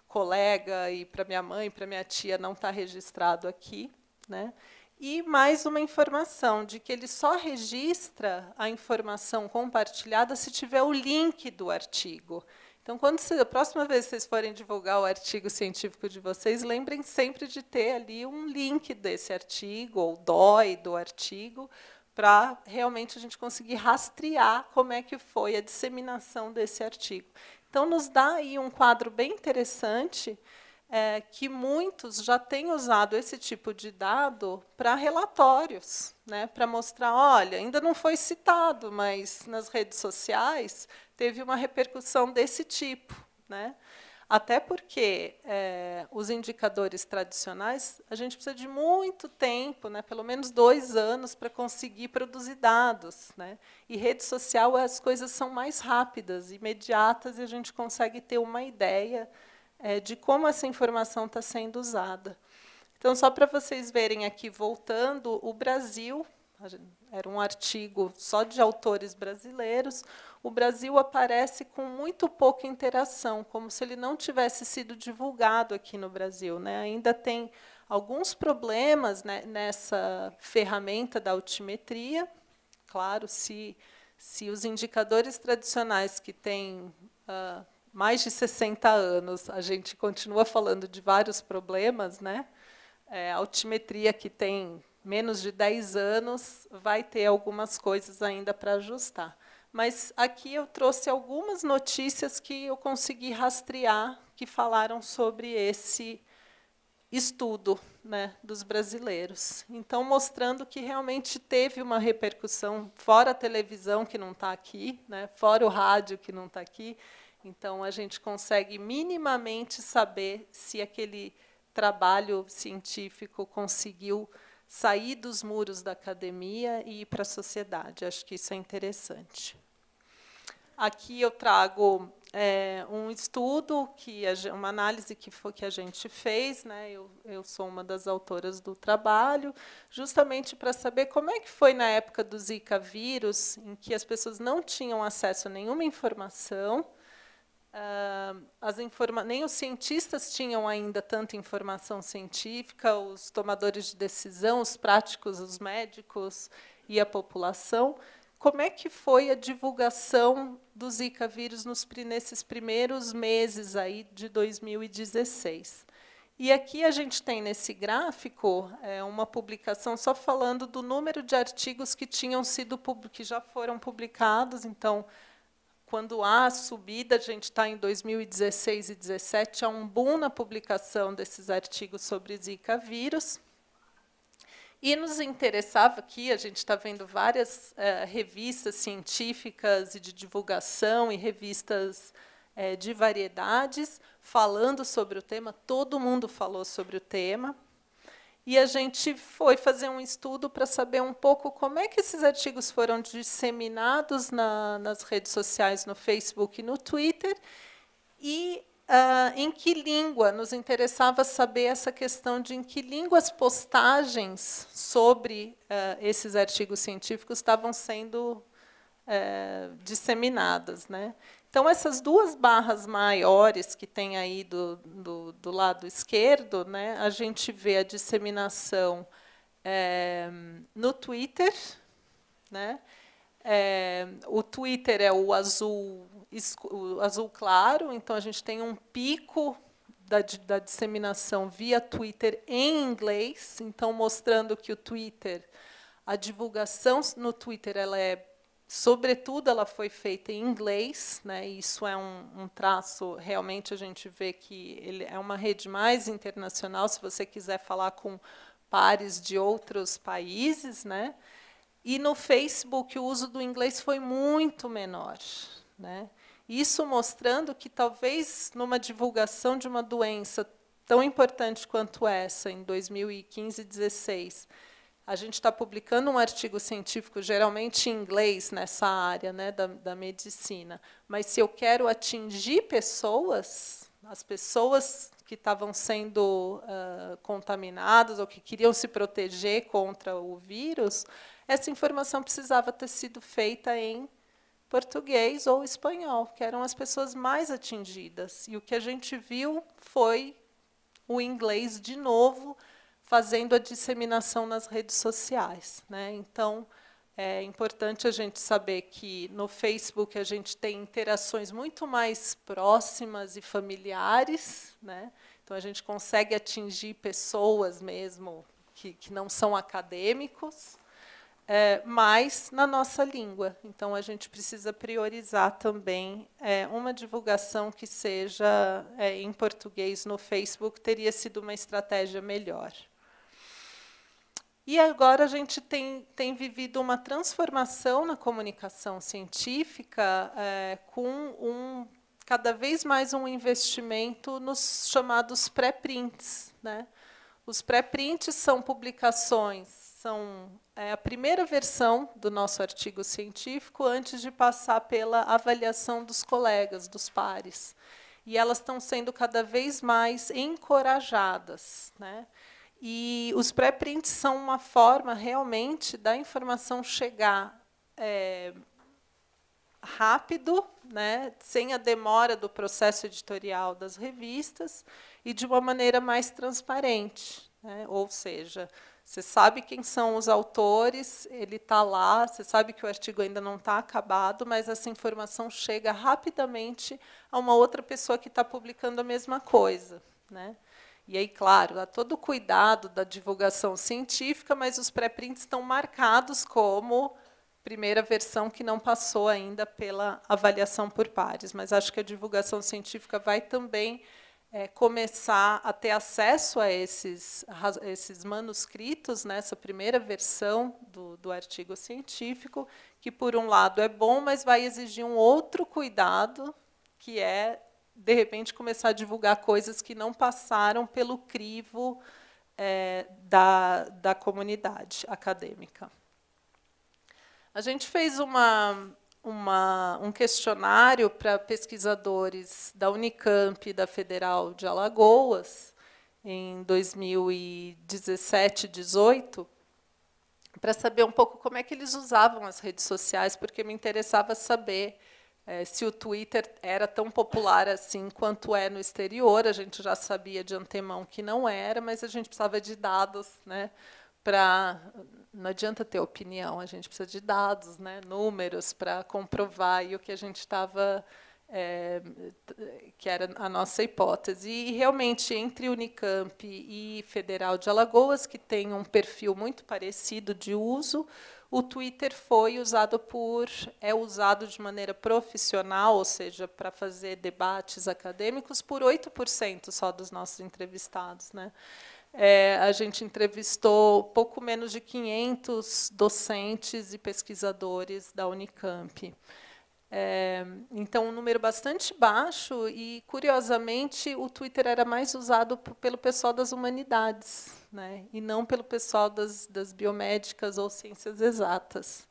colega e para minha mãe, para minha tia, não está registrado aqui, né? E mais uma informação de que ele só registra a informação compartilhada se tiver o link do artigo. Então, a próxima vez que vocês forem divulgar o artigo científico de vocês, lembrem sempre de ter ali um link desse artigo, ou DOI do artigo, para realmente a gente conseguir rastrear como é que foi a disseminação desse artigo. Então, nos dá aí um quadro bem interessante, que muitos já têm usado esse tipo de dado para relatórios, né, para mostrar, olha, ainda não foi citado, mas nas redes sociais teve uma repercussão desse tipo, né? Até porque os indicadores tradicionais, a gente precisa de muito tempo, né, pelo menos 2 anos, para conseguir produzir dados, né? E rede social, as coisas são mais rápidas, imediatas, e a gente consegue ter uma ideia de como essa informação está sendo usada. Então, só para vocês verem aqui, voltando, o Brasil, era um artigo só de autores brasileiros, o Brasil aparece com muito pouca interação, como se ele não tivesse sido divulgado aqui no Brasil, né? Ainda tem alguns problemas, né, nessa ferramenta da altimetria. Claro, se os indicadores tradicionais que têm mais de 60 anos, a gente continua falando de vários problemas, né? A altimetria que tem menos de 10 anos vai ter algumas coisas ainda para ajustar. Mas aqui eu trouxe algumas notícias que eu consegui rastrear, que falaram sobre esse estudo, né, dos brasileiros. Então, mostrando que realmente teve uma repercussão, fora a televisão, que não está aqui, né, fora o rádio, que não está aqui. Então, a gente consegue minimamente saber se aquele trabalho científico conseguiu sair dos muros da academia e ir para a sociedade. Acho que isso é interessante. Aqui eu trago um estudo, uma análise que a gente fez, né? Eu sou uma das autoras do trabalho, justamente para saber como é que foi na época do Zika vírus, em que as pessoas não tinham acesso a nenhuma informação, nem os cientistas tinham ainda tanta informação científica, os tomadores de decisão, os práticos, os médicos e a população. como é que foi a divulgação do Zika vírus nesses primeiros meses aí de 2016. E aqui a gente tem nesse gráfico uma publicação só falando do número de artigos que que já foram publicados. Então, quando há a subida, a gente está em 2016 e 2017, há um boom na publicação desses artigos sobre Zika vírus. E nos interessava aqui, a gente está vendo várias revistas científicas e de divulgação e revistas de variedades falando sobre o tema, todo mundo falou sobre o tema. E a gente foi fazer um estudo para saber um pouco como é que esses artigos foram disseminados nas redes sociais, no Facebook e no Twitter, e em que língua. Nos interessava saber essa questão de em que língua as postagens sobre esses artigos científicos estavam sendo disseminadas, né? Então, essas duas barras maiores que tem aí do lado esquerdo, né, a gente vê a disseminação no Twitter, né? O Twitter é o azul claro, então a gente tem um pico da disseminação via Twitter em inglês, então mostrando que o Twitter, a divulgação no Twitter, sobretudo, ela foi feita em inglês, né? Isso é um traço, realmente, a gente vê que ele é uma rede mais internacional, se você quiser falar com pares de outros países, né? E no Facebook, o uso do inglês foi muito menor, né? Isso mostrando que, talvez, numa divulgação de uma doença tão importante quanto essa, em 2015 e 2016, a gente está publicando um artigo científico, geralmente em inglês, nessa área, né, da medicina. Mas, se eu quero atingir pessoas, as pessoas que estavam sendo contaminadas ou que queriam se proteger contra o vírus, essa informação precisava ter sido feita em português ou espanhol, que eram as pessoas mais atingidas. E o que a gente viu foi o inglês, de novo, fazendo a disseminação nas redes sociais, né? Então, é importante a gente saber que no Facebook a gente tem interações muito mais próximas e familiares, né? Então, a gente consegue atingir pessoas mesmo que não são acadêmicos, mas na nossa língua. Então, a gente precisa priorizar também uma divulgação que seja em português no Facebook, teria sido uma estratégia melhor. E agora a gente tem vivido uma transformação na comunicação científica com cada vez mais um investimento nos chamados pré-prints, né? Os pré-prints são publicações, são a primeira versão do nosso artigo científico antes de passar pela avaliação dos colegas, dos pares. E elas estão sendo cada vez mais encorajadas, né? E os pré-prints são uma forma, realmente, da informação chegar rápido, né, sem a demora do processo editorial das revistas, e de uma maneira mais transparente, né? Ou seja, você sabe quem são os autores, ele está lá, você sabe que o artigo ainda não está acabado, mas essa informação chega rapidamente a uma outra pessoa que está publicando a mesma coisa, né? E aí, claro, há todo o cuidado da divulgação científica, mas os pré-prints estão marcados como primeira versão que não passou ainda pela avaliação por pares. Mas acho que a divulgação científica vai também começar a ter acesso a esses manuscritos, nessa primeira versão do artigo científico, que, por um lado, é bom, mas vai exigir um outro cuidado, que é, de repente, começar a divulgar coisas que não passaram pelo crivo da comunidade acadêmica. A gente fez um questionário para pesquisadores da Unicamp e da Federal de Alagoas, em 2017 e 2018, para saber um pouco como é que eles usavam as redes sociais, porque me interessava saber se o Twitter era tão popular assim quanto é no exterior. A gente já sabia de antemão que não era, mas a gente precisava de dados, né, não adianta ter opinião, a gente precisa de dados, né, números para comprovar e o que a gente estava que era a nossa hipótese. E realmente entre Unicamp e Federal de Alagoas, que tem um perfil muito parecido de uso, o Twitter é usado de maneira profissional, ou seja, para fazer debates acadêmicos, por 8% só dos nossos entrevistados, né? A gente entrevistou pouco menos de 500 docentes e pesquisadores da Unicamp. Então, um número bastante baixo e, curiosamente, o Twitter era mais usado pelo pessoal das humanidades, né, e não pelo pessoal das biomédicas ou ciências exatas.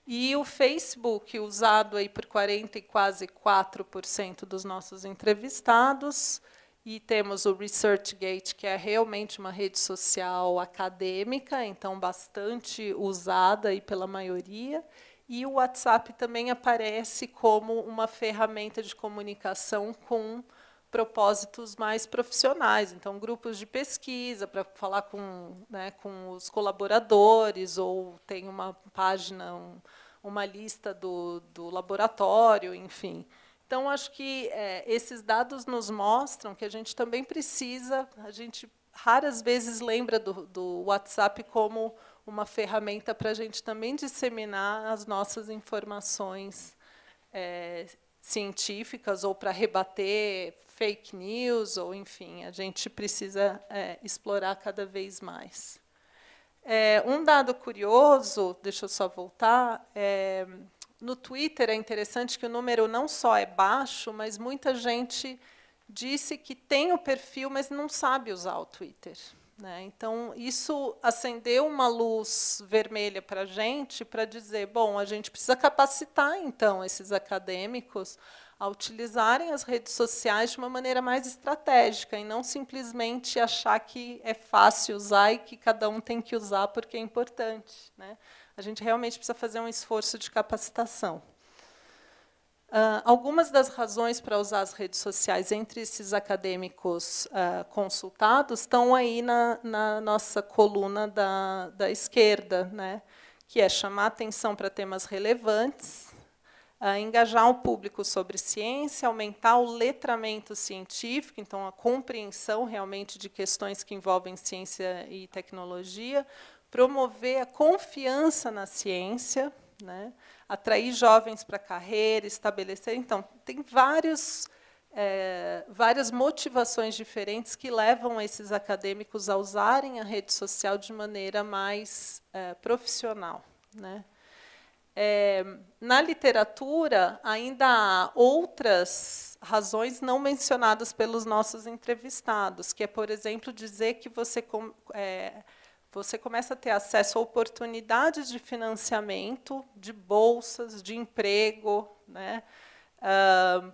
E o Facebook, usado aí por 40% e quase 4% dos nossos entrevistados, e temos o ResearchGate, que é realmente uma rede social acadêmica, então bastante usada aí pela maioria, e o WhatsApp também aparece como uma ferramenta de comunicação com propósitos mais profissionais. Então, grupos de pesquisa para falar com os colaboradores, ou tem uma página, uma lista do laboratório, enfim. Então, acho que esses dados nos mostram que a gente também precisa, a gente raras vezes lembra do WhatsApp como uma ferramenta para a gente também disseminar as nossas informações científicas ou para rebater fake news, ou, enfim, a gente precisa explorar cada vez mais. Um dado curioso, deixa eu só voltar, no Twitter é interessante que o número não só é baixo, mas muita gente disse que tem o perfil, mas não sabe usar o Twitter, né? Então, isso acendeu uma luz vermelha para a gente, para dizer, bom, a gente precisa capacitar, então, esses acadêmicos a utilizarem as redes sociais de uma maneira mais estratégica, e não simplesmente achar que é fácil usar e que cada um tem que usar porque é importante, né? A gente realmente precisa fazer um esforço de capacitação. Algumas das razões para usar as redes sociais entre esses acadêmicos consultados estão aí na nossa coluna da esquerda, né, que é chamar atenção para temas relevantes, engajar o público sobre ciência, aumentar o letramento científico, então a compreensão realmente de questões que envolvem ciência e tecnologia, promover a confiança na ciência, né, atrair jovens para a carreira, estabelecer. Então, tem várias motivações diferentes que levam esses acadêmicos a usarem a rede social de maneira mais profissional, né? Na literatura, ainda há outras razões não mencionadas pelos nossos entrevistados, que é, por exemplo, dizer que você começa a ter acesso a oportunidades de financiamento, de bolsas, de emprego, né?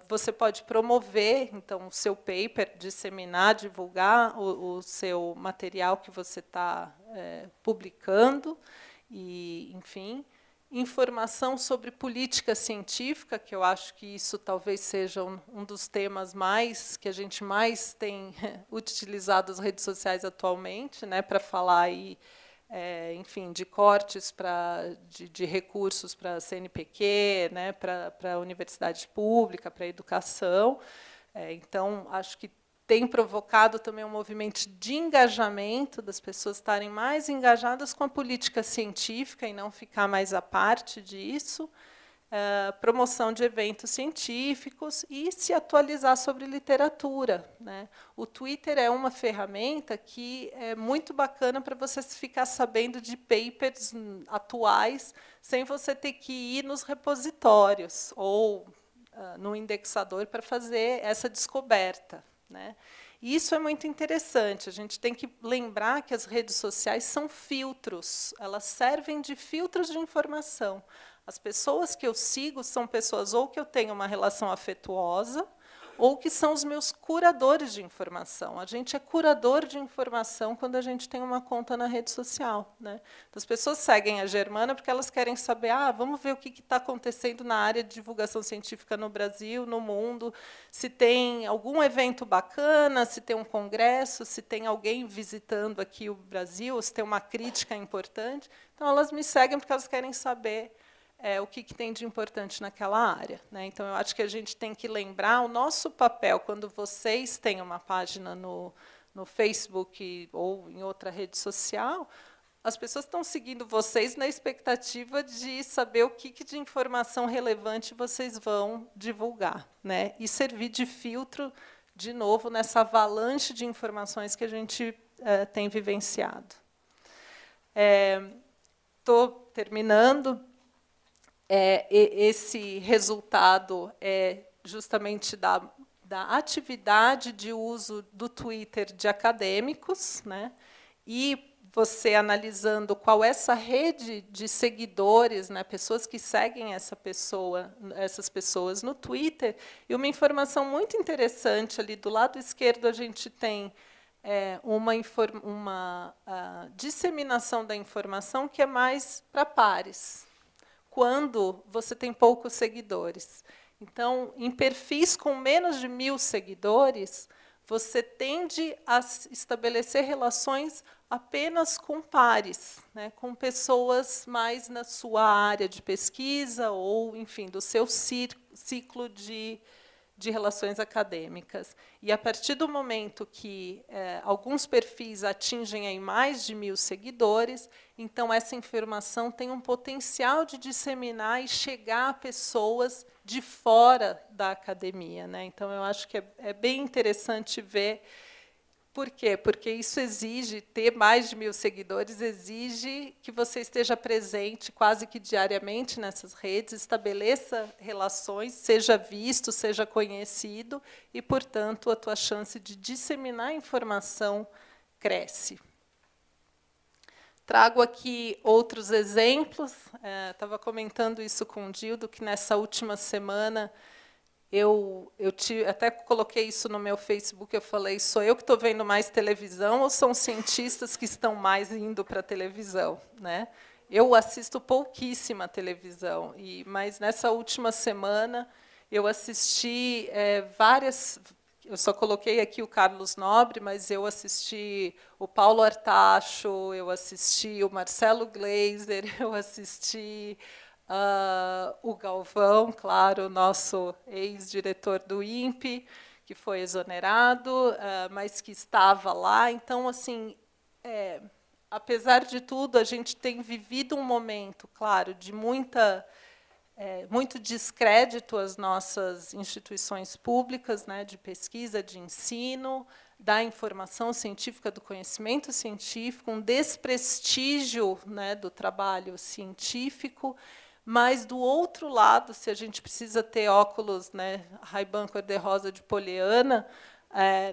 Você pode promover, então, o seu paper, disseminar, divulgar o seu material que você está publicando, e, enfim, informação sobre política científica, que eu acho que isso talvez seja um dos temas que a gente mais tem utilizado as redes sociais atualmente, né, para falar aí, enfim, de cortes de recursos para a CNPq, né, para a universidade pública, para a educação. Então, acho que tem provocado também um movimento de engajamento, das pessoas estarem mais engajadas com a política científica e não ficar mais à parte disso, promoção de eventos científicos e se atualizar sobre literatura, né? O Twitter é uma ferramenta que é muito bacana para você ficar sabendo de papers atuais sem você ter que ir nos repositórios ou no indexador para fazer essa descoberta, né? E isso é muito interessante. A gente tem que lembrar que as redes sociais são filtros, elas servem de filtros de informação. As pessoas que eu sigo são pessoas ou que eu tenho uma relação afetuosa, ou que são os meus curadores de informação. A gente é curador de informação quando a gente tem uma conta na rede social, né? Então, as pessoas seguem a Germana porque elas querem saber, vamos ver o que está acontecendo na área de divulgação científica no Brasil, no mundo, se tem algum evento bacana, se tem um congresso, se tem alguém visitando aqui o Brasil, se tem uma crítica importante. Então, elas me seguem porque elas querem saber o que tem de importante naquela área, né? Então, eu acho que a gente tem que lembrar o nosso papel quando vocês têm uma página no Facebook ou em outra rede social. As pessoas estão seguindo vocês na expectativa de saber o que de informação relevante vocês vão divulgar, né? E servir de filtro, de novo, nessa avalanche de informações que a gente tem vivenciado. Estou terminando. Esse resultado é justamente da atividade de uso do Twitter de acadêmicos, né? E você analisando qual é essa rede de seguidores, né, pessoas que seguem essas pessoas no Twitter, e uma informação muito interessante ali do lado esquerdo a gente tem uma disseminação da informação que é mais para pares, quando você tem poucos seguidores. Então, em perfis com menos de 1.000 seguidores, você tende a estabelecer relações apenas com pares, né, com pessoas mais na sua área de pesquisa ou, enfim, do seu ciclo de relações acadêmicas. E, a partir do momento que alguns perfis atingem aí mais de 1.000 seguidores, então essa informação tem um potencial de disseminar e chegar a pessoas de fora da academia, né? Então, eu acho que é bem interessante ver. Por quê? Porque isso exige, ter mais de 1.000 seguidores, exige que você esteja presente quase que diariamente nessas redes, estabeleça relações, seja visto, seja conhecido, e, portanto, a tua chance de disseminar informação cresce. Trago aqui outros exemplos. Estava comentando isso com o Dildo, que nessa última semana eu até coloquei isso no meu Facebook, eu falei, sou eu que estou vendo mais televisão ou são cientistas que estão mais indo para a televisão, né? Eu assisto pouquíssima televisão, mas nessa última semana eu assisti várias. Eu só coloquei aqui o Carlos Nobre, mas eu assisti o Paulo Artacho, eu assisti o Marcelo Gleiser, eu assisti o Galvão, claro, nosso ex-diretor do INPE, que foi exonerado, mas que estava lá. Então, assim, apesar de tudo, a gente tem vivido um momento, claro, de muito descrédito às nossas instituições públicas, né, de pesquisa, de ensino, da informação científica, do conhecimento científico, um desprestígio, né, do trabalho científico. Mas, do outro lado, se a gente precisa ter óculos, né, Ray-Ban cor-de-rosa de Poliana,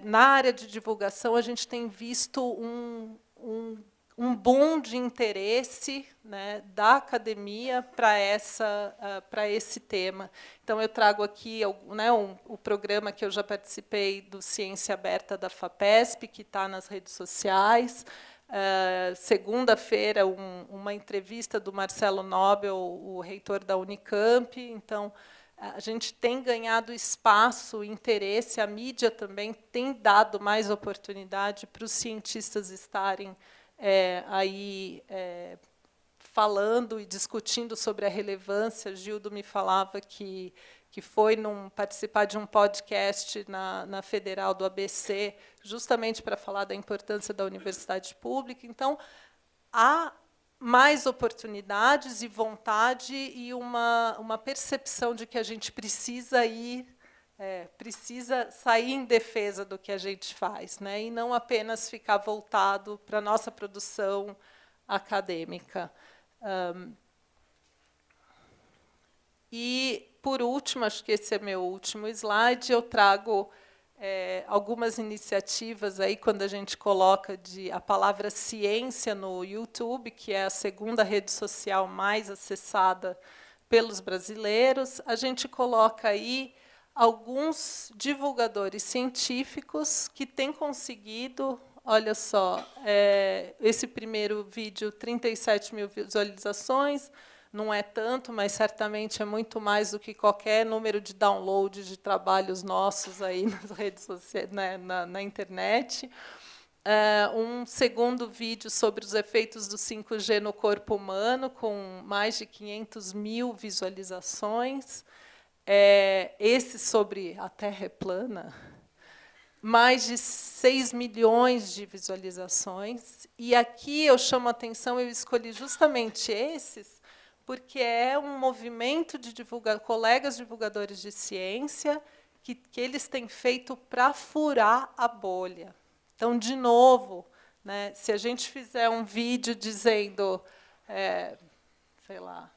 na área de divulgação, a gente tem visto um boom de interesse, né, da academia para esse tema. Então, eu trago aqui, né, o programa que eu já participei do Ciência Aberta da FAPESP, que está nas redes sociais. Segunda-feira, uma entrevista do Marcelo Nobel, o reitor da Unicamp. Então, a gente tem ganhado espaço, interesse, a mídia também tem dado mais oportunidade para os cientistas estarem aí falando e discutindo sobre a relevância. Gildo me falava que foi participar de um podcast na Federal do ABC, justamente para falar da importância da universidade pública. Então, há mais oportunidades e vontade e uma percepção de que a gente precisa precisa sair em defesa do que a gente faz, né, e não apenas ficar voltado para a nossa produção acadêmica. E, por último, acho que esse é meu último slide, eu trago algumas iniciativas aí quando a gente coloca a palavra ciência no YouTube, que é a segunda rede social mais acessada pelos brasileiros, a gente coloca aí alguns divulgadores científicos que têm conseguido, olha só, esse primeiro vídeo, 37 mil visualizações, não é tanto, mas certamente é muito mais do que qualquer número de download de trabalhos nossos aí nas redes sociais, na internet. Um segundo vídeo sobre os efeitos do 5G no corpo humano, com mais de 500 mil visualizações. Esse sobre a Terra é plana, mais de 6 milhões de visualizações. E aqui eu chamo a atenção, eu escolhi justamente esses, porque é um movimento de colegas divulgadores de ciência que eles têm feito para furar a bolha. Então, de novo, né, se a gente fizer um vídeo dizendo, sei lá,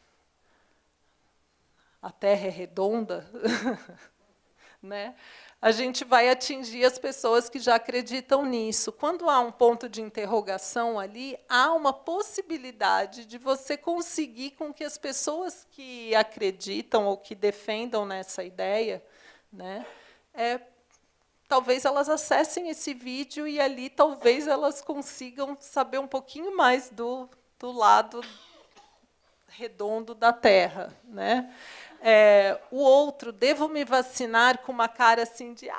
a Terra é redonda, né, a gente vai atingir as pessoas que já acreditam nisso. Quando há um ponto de interrogação ali, há uma possibilidade de você conseguir com que as pessoas que acreditam ou que defendam nessa ideia, né, talvez elas acessem esse vídeo e ali talvez elas consigam saber um pouquinho mais do lado redondo da Terra, né? O outro, devo me vacinar, com uma cara assim de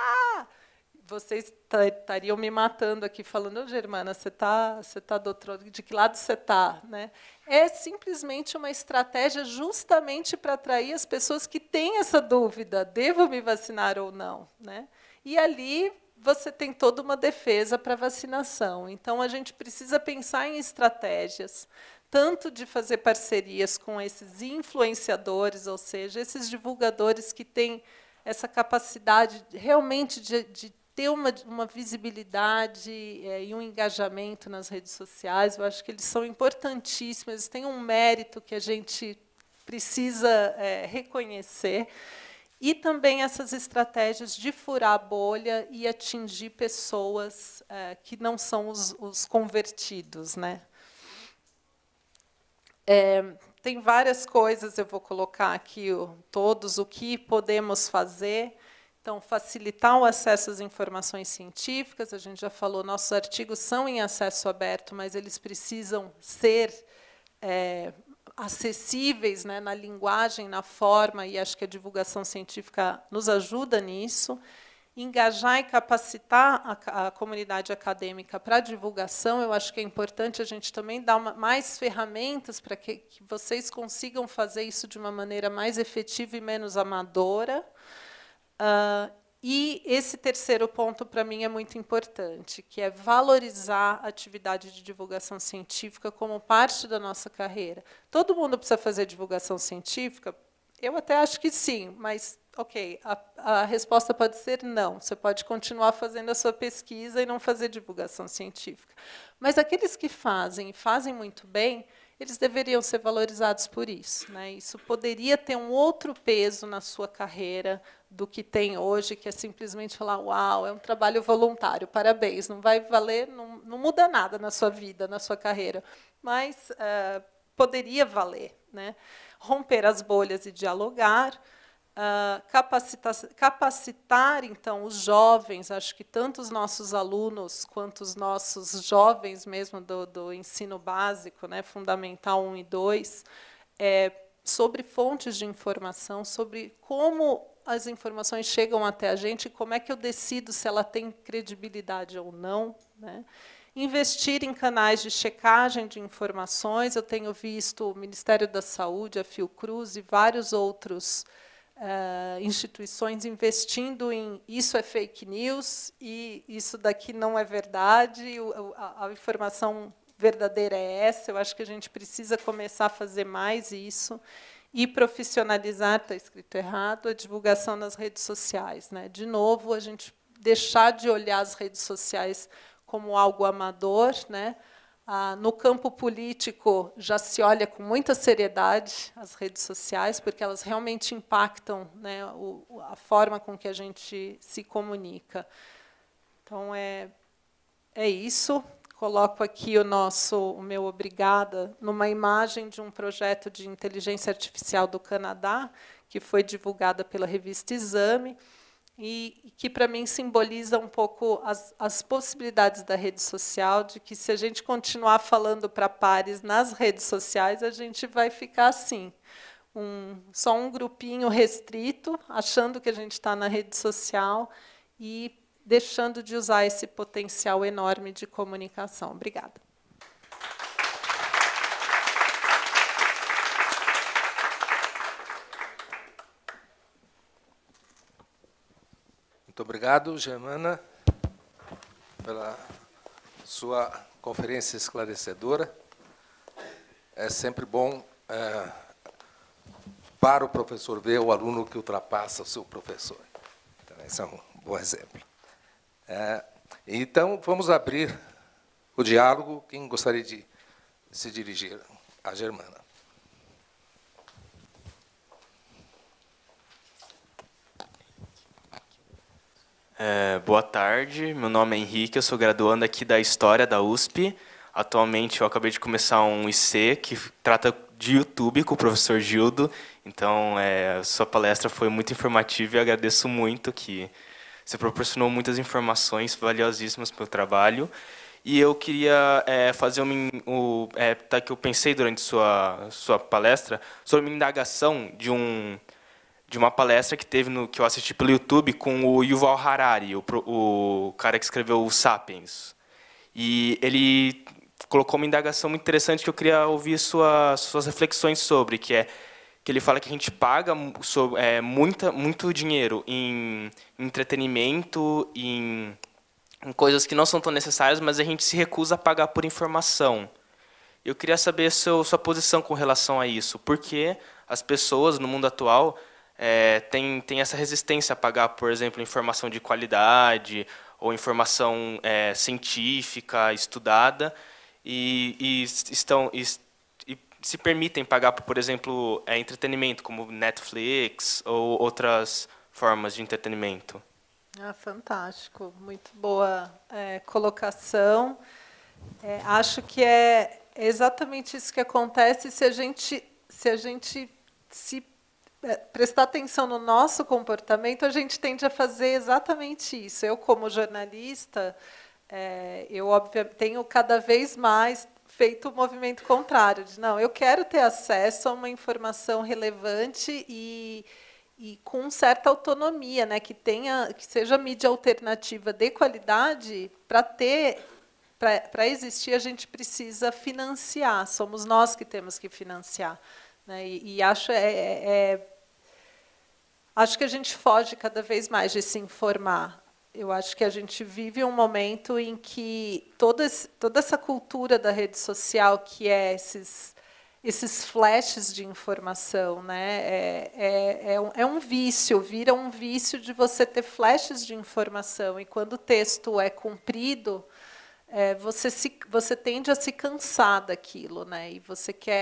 vocês estariam me matando aqui, falando, Germana, você tá do outro, de que lado você está? Né? É simplesmente uma estratégia justamente para atrair as pessoas que têm essa dúvida, devo me vacinar ou não? Né? E ali você tem toda uma defesa para a vacinação. Então, a gente precisa pensar em estratégias, tanto de fazer parcerias com esses influenciadores, ou seja, esses divulgadores que têm essa capacidade realmente de ter uma visibilidade e um engajamento nas redes sociais. Eu acho que eles são importantíssimos, eles têm um mérito que a gente precisa reconhecer. E também essas estratégias de furar a bolha e atingir pessoas que não são os convertidos, né? Tem várias coisas, eu vou colocar aqui todos o que podemos fazer. Então, facilitar o acesso às informações científicas, a gente já falou, nossos artigos são em acesso aberto, mas eles precisam ser acessíveis, né, na linguagem, na forma, e acho que a divulgação científica nos ajuda nisso. Engajar e capacitar a comunidade acadêmica para a divulgação, eu acho que é importante a gente também dar mais ferramentas para que vocês consigam fazer isso de uma maneira mais efetiva e menos amadora. E esse terceiro ponto, para mim, é muito importante, que é valorizar a atividade de divulgação científica como parte da nossa carreira. Todo mundo precisa fazer divulgação científica? Eu até acho que sim, mas, ok, a resposta pode ser não. Você pode continuar fazendo a sua pesquisa e não fazer divulgação científica. Mas aqueles que fazem, e fazem muito bem, eles deveriam ser valorizados por isso, né? Isso poderia ter um outro peso na sua carreira do que tem hoje, que é simplesmente falar, uau, é um trabalho voluntário, parabéns, não vai valer, não muda nada na sua vida, na sua carreira, mas poderia valer, né? Romper as bolhas e dialogar, capacitar, então, os jovens, acho que tanto os nossos alunos quanto os nossos jovens mesmo do ensino básico, né, fundamental 1 e 2, sobre fontes de informação, sobre como as informações chegam até a gente e como é que eu decido se ela tem credibilidade ou não, né? Investir em canais de checagem de informações. Eu tenho visto o Ministério da Saúde, a Fiocruz e vários outros instituições investindo em isso é fake news e isso daqui não é verdade, a informação verdadeira é essa. Eu acho que a gente precisa começar a fazer mais isso e profissionalizar, está escrito errado, a divulgação nas redes sociais, né? De novo, a gente deixar de olhar as redes sociais como algo amador, né? No campo político, já se olha com muita seriedade as redes sociais, porque elas realmente impactam, né, a forma com que a gente se comunica. Então, é isso. Coloco aqui o meu obrigada numa imagem de um projeto de inteligência artificial do Canadá, que foi divulgada pela revista Exame. e que, para mim, simboliza um pouco as possibilidades da rede social, de que, se a gente continuar falando para pares nas redes sociais, a gente vai ficar assim, só um grupinho restrito, achando que a gente está na rede social e deixando de usar esse potencial enorme de comunicação. Obrigada. Muito obrigado, Germana, pela sua conferência esclarecedora. É sempre bom para o professor ver o aluno que ultrapassa o seu professor. Então, esse é um bom exemplo. Então, vamos abrir o diálogo. Quem gostaria de se dirigir à Germana? Boa tarde, meu nome é Henrique, eu sou graduando aqui da História da USP. Atualmente eu acabei de começar um IC que trata de YouTube com o professor Gildo. Então, sua palestra foi muito informativa e eu agradeço muito que você proporcionou muitas informações valiosíssimas para o trabalho. E eu queria fazer que eu pensei durante sua palestra sobre uma indagação de uma palestra que teve que eu assisti pelo YouTube com o Yuval Harari, o cara que escreveu o Sapiens. E ele colocou uma indagação muito interessante que eu queria ouvir suas reflexões sobre, que ele fala que a gente paga muito dinheiro em entretenimento, em coisas que não são tão necessárias, mas a gente se recusa a pagar por informação. Eu queria saber sua posição com relação a isso. Por que as pessoas, no mundo atual, têm essa resistência a pagar, por exemplo, informação de qualidade ou informação científica, estudada, e se permitem pagar por exemplo, entretenimento, como Netflix ou outras formas de entretenimento? Fantástico, muito boa colocação. Acho que é exatamente isso que acontece se a gente prestar atenção no nosso comportamento, a gente tende a fazer exatamente isso. Eu, como jornalista, eu obviamente tenho cada vez mais feito o movimento contrário, de não, eu quero ter acesso a uma informação relevante e com certa autonomia, né, que seja mídia alternativa de qualidade. Para existir, a gente precisa financiar, somos nós que temos que financiar, né, e acho que a gente foge cada vez mais de se informar. Eu acho que a gente vive um momento em que toda essa cultura da rede social, que é esses flashes de informação, né, é um vício, vira um vício de você ter flashes de informação. E quando o texto é comprido, você tende a se cansar daquilo, né, e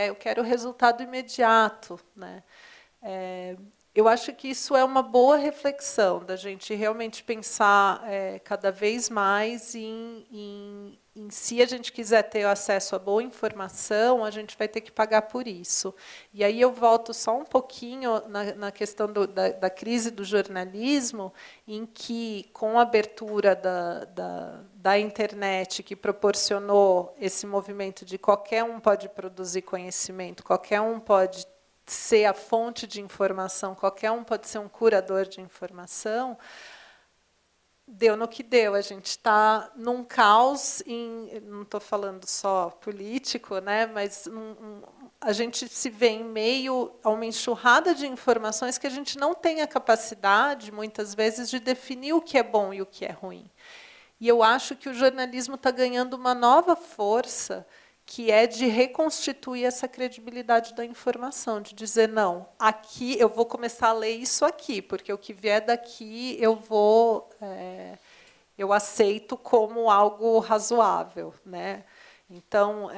eu quero o resultado imediato, né. Eu acho que isso é uma boa reflexão, da gente realmente pensar cada vez mais em se a gente quiser ter acesso a boa informação, a gente vai ter que pagar por isso. E aí eu volto só um pouquinho na questão da crise do jornalismo, em que, com a abertura da internet, que proporcionou esse movimento de qualquer um pode produzir conhecimento, qualquer um pode ser a fonte de informação, qualquer um pode ser um curador de informação, deu no que deu. A gente está num caos, não estou falando só político, né, mas a gente se vê em meio a uma enxurrada de informações que a gente não tem a capacidade, muitas vezes, de definir o que é bom e o que é ruim. E eu acho que o jornalismo está ganhando uma nova força, que é de reconstituir essa credibilidade da informação, de dizer, não, aqui eu vou começar a ler isso aqui, porque o que vier daqui eu aceito como algo razoável, né? Então,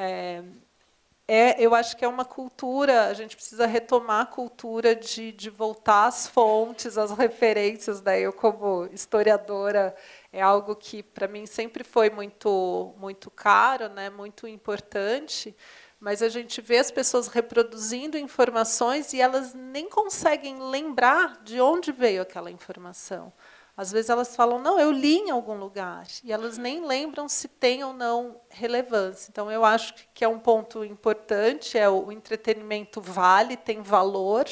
eu acho que é uma cultura, a gente precisa retomar a cultura de voltar às fontes, às referências. Daí eu, como historiadora, é algo que, para mim, sempre foi muito, muito caro, né, muito importante, mas a gente vê as pessoas reproduzindo informações e elas nem conseguem lembrar de onde veio aquela informação. Às vezes elas falam, não, eu li em algum lugar, e elas nem lembram se tem ou não relevância. Então, eu acho que é um ponto importante, o entretenimento vale, tem valor,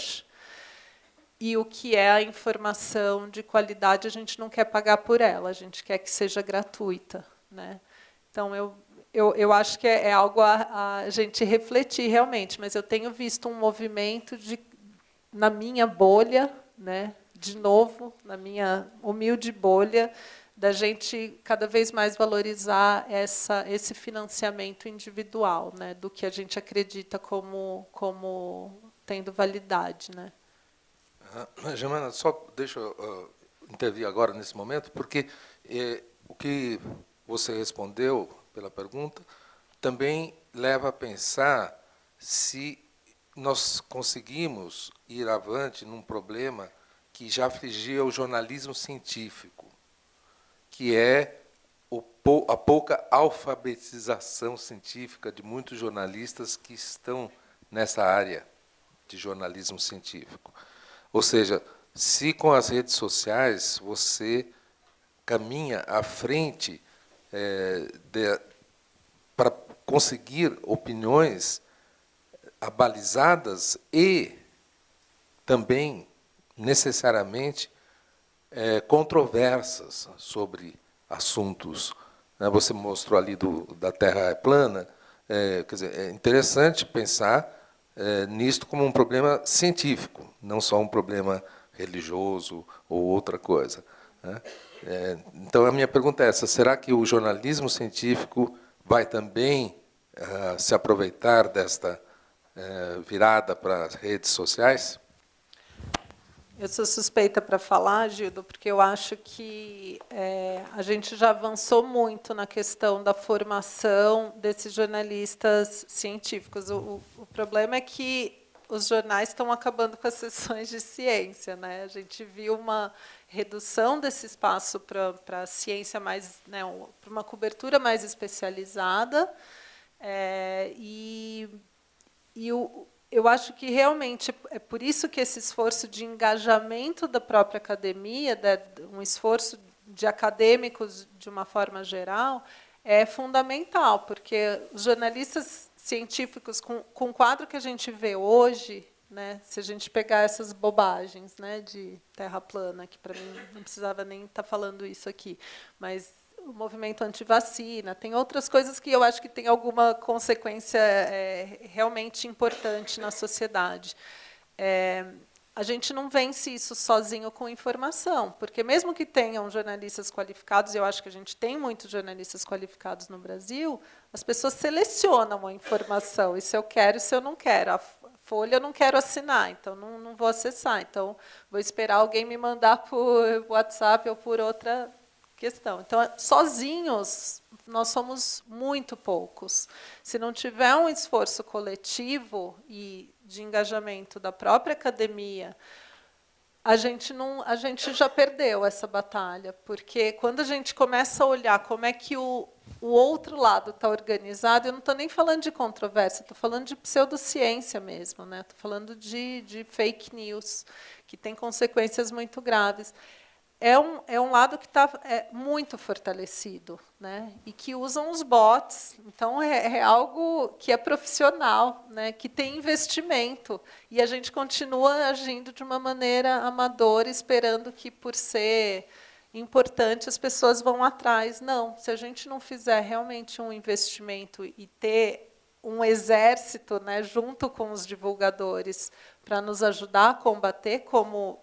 e o que é a informação de qualidade, a gente não quer pagar por ela, a gente quer que seja gratuita, né? Então, eu acho que é algo a gente refletir realmente, mas eu tenho visto um movimento na minha bolha, né? De novo, na minha humilde bolha, da gente cada vez mais valorizar esse financiamento individual, né? Do que a gente acredita como tendo validade, né? Germana, só deixa eu intervir agora nesse momento, porque o que você respondeu pela pergunta também leva a pensar se nós conseguimos ir avante num problema que já afligia o jornalismo científico, que é a pouca alfabetização científica de muitos jornalistas que estão nessa área de jornalismo científico. Ou seja, se com as redes sociais você caminha à frente para conseguir opiniões abalizadas e também necessariamente controversas sobre assuntos. Você mostrou ali da Terra plana. Quer dizer, é interessante pensar nisto como um problema científico, não só um problema religioso ou outra coisa, né? Então, a minha pergunta é essa: será que o jornalismo científico vai também se aproveitar desta virada para as redes sociais? Eu sou suspeita para falar, Gildo, porque eu acho que a gente já avançou muito na questão da formação desses jornalistas científicos. O problema é que os jornais estão acabando com as sessões de ciência, né? A gente viu uma redução desse espaço para a ciência mais, né, para uma cobertura mais especializada, eu acho que realmente é por isso que esse esforço de engajamento da própria academia, um esforço de acadêmicos de uma forma geral, é fundamental, porque os jornalistas científicos, com o quadro que a gente vê hoje, né, se a gente pegar essas bobagens, né, de terra plana, que para mim não precisava nem estar falando isso aqui, mas o movimento antivacina, tem outras coisas que eu acho que tem alguma consequência realmente importante na sociedade. A gente não vence isso sozinho com informação, porque mesmo que tenham jornalistas qualificados, eu acho que a gente tem muitos jornalistas qualificados no Brasil, as pessoas selecionam a informação, e se eu quero e se eu não quero. A Folha eu não quero assinar, então não vou acessar, então vou esperar alguém me mandar por WhatsApp ou por outra questão. Então, sozinhos, nós somos muito poucos. Se não tiver um esforço coletivo e de engajamento da própria academia, a gente já perdeu essa batalha, porque quando a gente começa a olhar como é que o outro lado está organizado, eu não estou nem falando de controvérsia, estou falando de pseudociência mesmo, né? Estou falando de fake news, que tem consequências muito graves. É um lado que está muito fortalecido, né? E que usam os bots. Então, é algo que é profissional, né? Que tem investimento. E a gente continua agindo de uma maneira amadora, esperando que, por ser importante, as pessoas vão atrás. Não, se a gente não fizer realmente um investimento e ter um exército, né, junto com os divulgadores, para nos ajudar a combater, como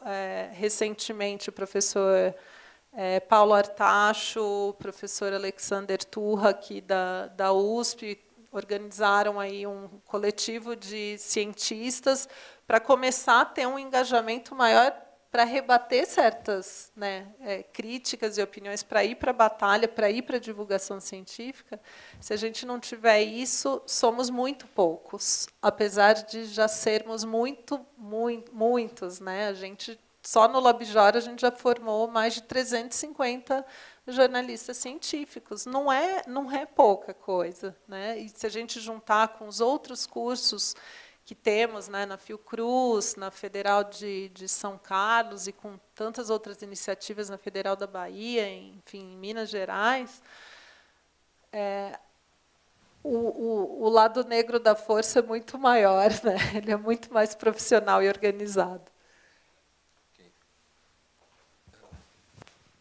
recentemente o professor Paulo Artacho, o professor Alexander Turra, aqui da USP, organizaram aí um coletivo de cientistas para começar a ter um engajamento maior para rebater certas, né, críticas e opiniões, para ir para a batalha, para ir para a divulgação científica. Se a gente não tiver isso, somos muito poucos, apesar de já sermos muitos, né? A gente, só no LabJOR, a gente já formou mais de 350 jornalistas científicos. Não é pouca coisa, né? E se a gente juntar com os outros cursos que temos, né, na Fiocruz, na Federal de São Carlos e com tantas outras iniciativas na Federal da Bahia, enfim, em Minas Gerais, o lado negro da força é muito maior, né? Ele é muito mais profissional e organizado. Okay.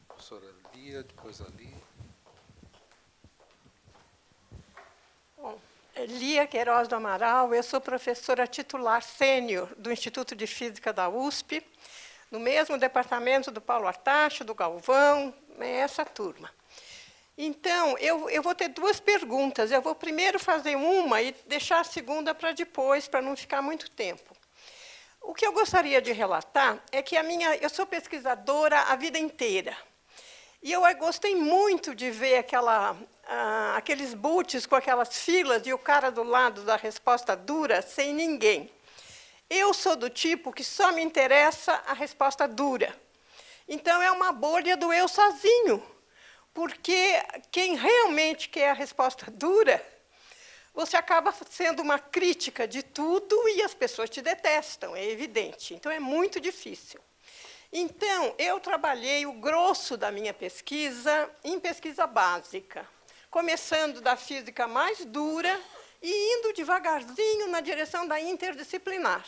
Professora Lia, depois ali. Bom, Lia Queiroz do Amaral, eu sou professora titular sênior do Instituto de Física da USP, no mesmo departamento do Paulo Artacho, do Galvão, essa turma. Então, eu vou ter duas perguntas. Eu vou primeiro fazer uma e deixar a segunda para depois, para não ficar muito tempo. O que eu gostaria de relatar é que eu sou pesquisadora a vida inteira. E eu gostei muito de ver aqueles boots com aquelas filas e o cara do lado da resposta dura sem ninguém. Eu sou do tipo que só me interessa a resposta dura. Então, é uma bolha do eu sozinho. Porque quem realmente quer a resposta dura, você acaba sendo uma crítica de tudo e as pessoas te detestam, é evidente. Então, é muito difícil. Então, eu trabalhei o grosso da minha pesquisa em pesquisa básica, começando da física mais dura e indo devagarzinho na direção da interdisciplinar.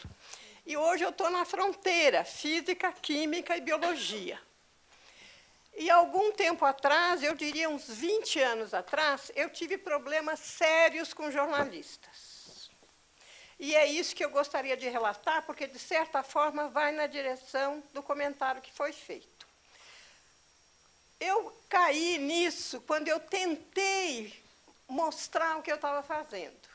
E hoje eu estou na fronteira, física, química e biologia. E, algum tempo atrás, eu diria uns 20 anos atrás, eu tive problemas sérios com jornalistas. E é isso que eu gostaria de relatar, porque, de certa forma, vai na direção do comentário que foi feito. Eu caí nisso quando eu tentei mostrar o que eu estava fazendo.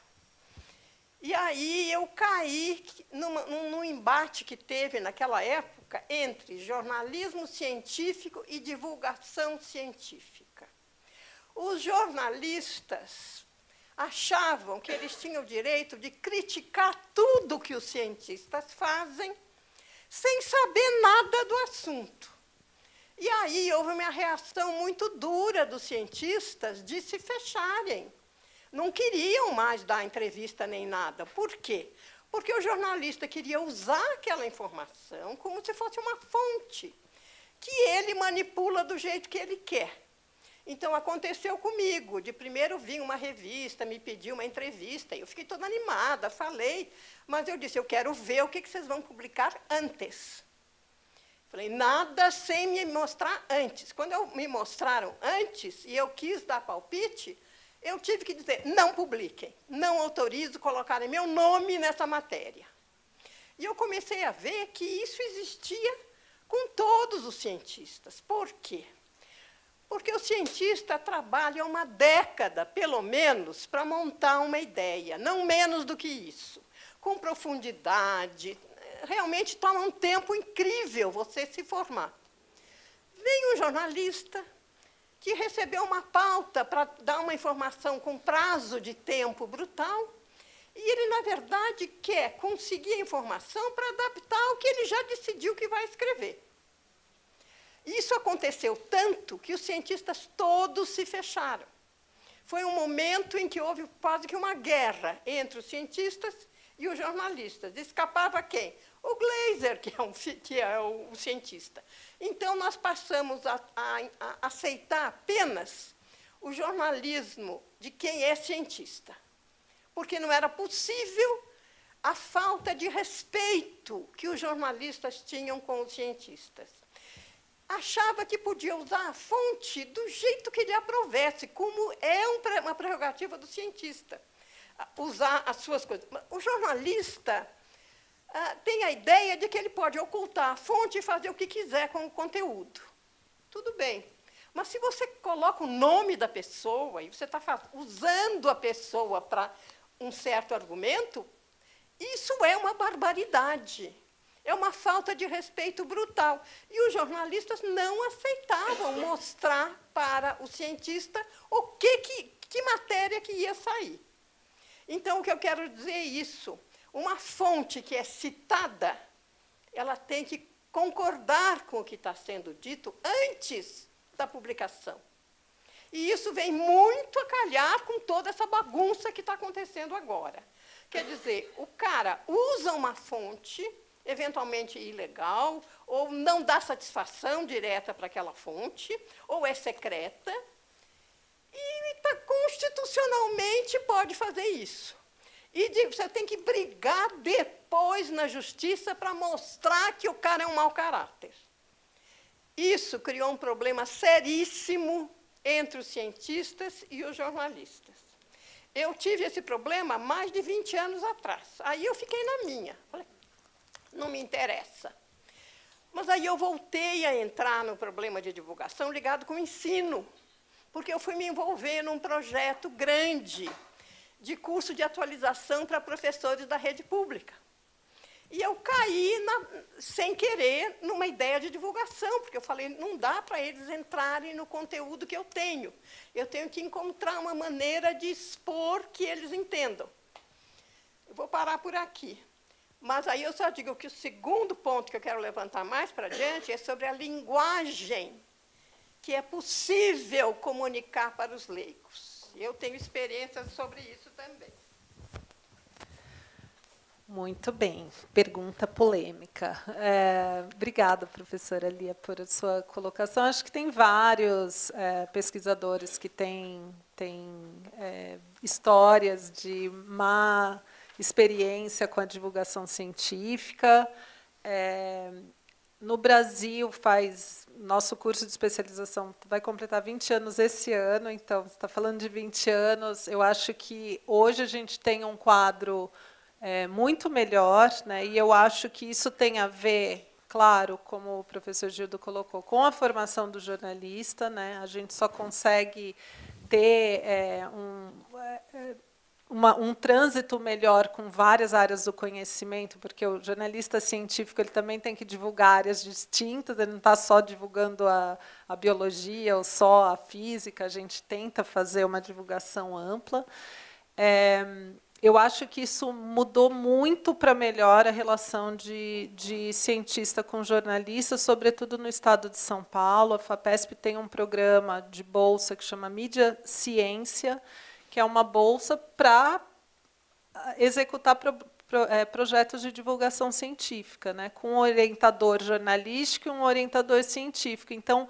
E aí eu caí num embate que teve naquela época entre jornalismo científico e divulgação científica. Os jornalistas achavam que eles tinham o direito de criticar tudo que os cientistas fazem, sem saber nada do assunto. E aí houve uma reação muito dura dos cientistas de se fecharem. Não queriam mais dar entrevista nem nada. Por quê? Porque o jornalista queria usar aquela informação como se fosse uma fonte, que ele manipula do jeito que ele quer. Então, aconteceu comigo. De primeiro vinha uma revista, me pediu uma entrevista, eu fiquei toda animada, falei, mas eu disse, eu quero ver o que vocês vão publicar antes. Falei, nada sem me mostrar antes. Quando me mostraram antes, e eu quis dar palpite, eu tive que dizer, não publiquem, não autorizo colocarem meu nome nessa matéria. E eu comecei a ver que isso existia com todos os cientistas. Por quê? Porque o cientista trabalha uma década, pelo menos, para montar uma ideia, não menos do que isso, com profundidade. Realmente toma um tempo incrível você se formar. Vem um jornalista que recebeu uma pauta para dar uma informação com prazo de tempo brutal, e ele, na verdade, quer conseguir a informação para adaptar ao que ele já decidiu que vai escrever. Isso aconteceu tanto que os cientistas todos se fecharam. Foi um momento em que houve quase que uma guerra entre os cientistas e os jornalistas. Escapava quem? O Glaser, que é o cientista. Então, nós passamos a aceitar apenas o jornalismo de quem é cientista, porque não era possível a falta de respeito que os jornalistas tinham com os cientistas. Achava que podia usar a fonte do jeito que lhe aprovesse, como é uma prerrogativa do cientista, usar as suas coisas. O jornalista tem a ideia de que ele pode ocultar a fonte e fazer o que quiser com o conteúdo. Tudo bem. Mas, se você coloca o nome da pessoa e você está usando a pessoa para um certo argumento, isso é uma barbaridade. É uma falta de respeito brutal. E os jornalistas não aceitavam mostrar para o cientista que matéria que ia sair. Então, o que eu quero dizer é isso. Uma fonte que é citada, ela tem que concordar com o que está sendo dito antes da publicação. E isso vem muito a calhar com toda essa bagunça que está acontecendo agora. Quer dizer, o cara usa uma fonte, eventualmente ilegal, ou não dá satisfação direta para aquela fonte, ou é secreta, e constitucionalmente pode fazer isso. E você tem que brigar depois na justiça para mostrar que o cara é um mau caráter. Isso criou um problema seríssimo entre os cientistas e os jornalistas. Eu tive esse problema há mais de 20 anos atrás. Aí eu fiquei na minha. Falei, não me interessa. Mas aí eu voltei a entrar no problema de divulgação ligado com o ensino, porque eu fui me envolver num projeto grande de curso de atualização para professores da rede pública. E eu caí, sem querer, numa ideia de divulgação, porque eu falei, não dá para eles entrarem no conteúdo que eu tenho. Eu tenho que encontrar uma maneira de expor que eles entendam. Eu vou parar por aqui. Mas aí eu só digo que o segundo ponto que eu quero levantar mais para diante é sobre a linguagem que é possível comunicar para os leigos. Eu tenho experiências sobre isso também. Muito bem, pergunta polêmica. Obrigada, professora Lia, por a sua colocação. Acho que tem vários pesquisadores que têm histórias de má experiência com a divulgação científica. No Brasil, nosso curso de especialização vai completar 20 anos esse ano, então, você está falando de 20 anos. Eu acho que hoje a gente tem um quadro muito melhor, né? E eu acho que isso tem a ver, claro, como o professor Gildo colocou, com a formação do jornalista, né? A gente só consegue ter um trânsito melhor com várias áreas do conhecimento, porque o jornalista científico ele também tem que divulgar áreas distintas, ele não está só divulgando a biologia ou só a física, a gente tenta fazer uma divulgação ampla. Eu acho que isso mudou muito para melhor a relação de cientista com jornalista, sobretudo no estado de São Paulo. A FAPESP tem um programa de bolsa que chama Mídia Ciência, que é uma bolsa para executar projetos de divulgação científica, né, com um orientador jornalístico e um orientador científico. Então,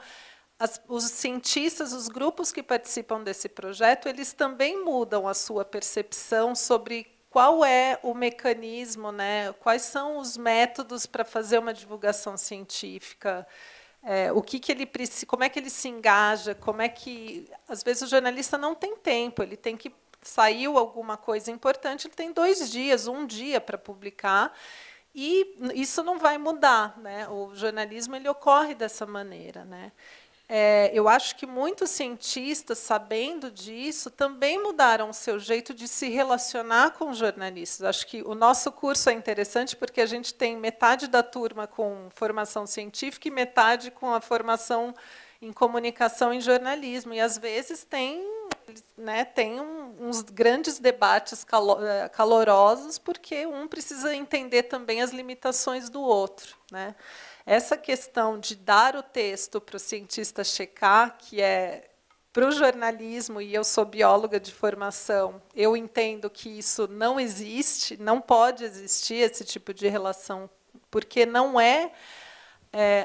os cientistas, os grupos que participam desse projeto, eles também mudam a sua percepção sobre qual é o mecanismo, né, quais são os métodos para fazer uma divulgação científica, o que ele precisa, como é que ele se engaja, como é que às vezes o jornalista não tem tempo, ele tem que saiu alguma coisa importante, ele tem 2 dias, 1 dia para publicar. E isso não vai mudar, né? O jornalismo ele ocorre dessa maneira, né? Eu acho que muitos cientistas, sabendo disso, também mudaram o seu jeito de se relacionar com os jornalistas. Acho que o nosso curso é interessante porque a gente tem metade da turma com formação científica e metade com a formação em comunicação e jornalismo. E, às vezes, tem uns grandes debates calorosos, porque um precisa entender também as limitações do outro, né? Essa questão de dar o texto para o cientista checar, que é para o jornalismo, e eu sou bióloga de formação, eu entendo que isso não existe, não pode existir esse tipo de relação, porque não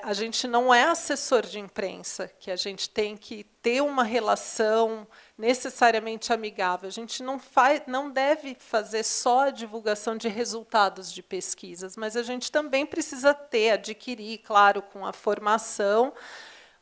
a gente não é assessor de imprensa, que a gente tem que ter uma relação necessariamente amigável. A gente não deve fazer só a divulgação de resultados de pesquisas, mas a gente também precisa adquirir, claro, com a formação,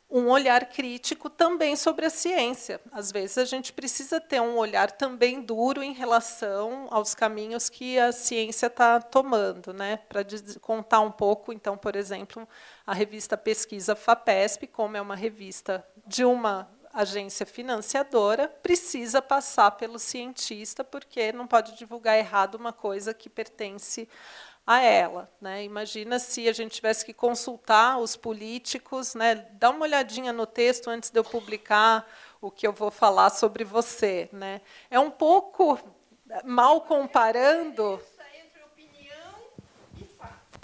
um olhar crítico também sobre a ciência. Às vezes, a gente precisa ter um olhar também duro em relação aos caminhos que a ciência está tomando, né? Para contar um pouco, então, por exemplo, a revista Pesquisa FAPESP, como é uma revista de uma agência financiadora, precisa passar pelo cientista, porque não pode divulgar errado uma coisa que pertence a ela, né? Imagina se a gente tivesse que consultar os políticos, né? Dá uma olhadinha no texto antes de eu publicar o que eu vou falar sobre você, né? É um pouco mal comparando. Entre opinião e fato.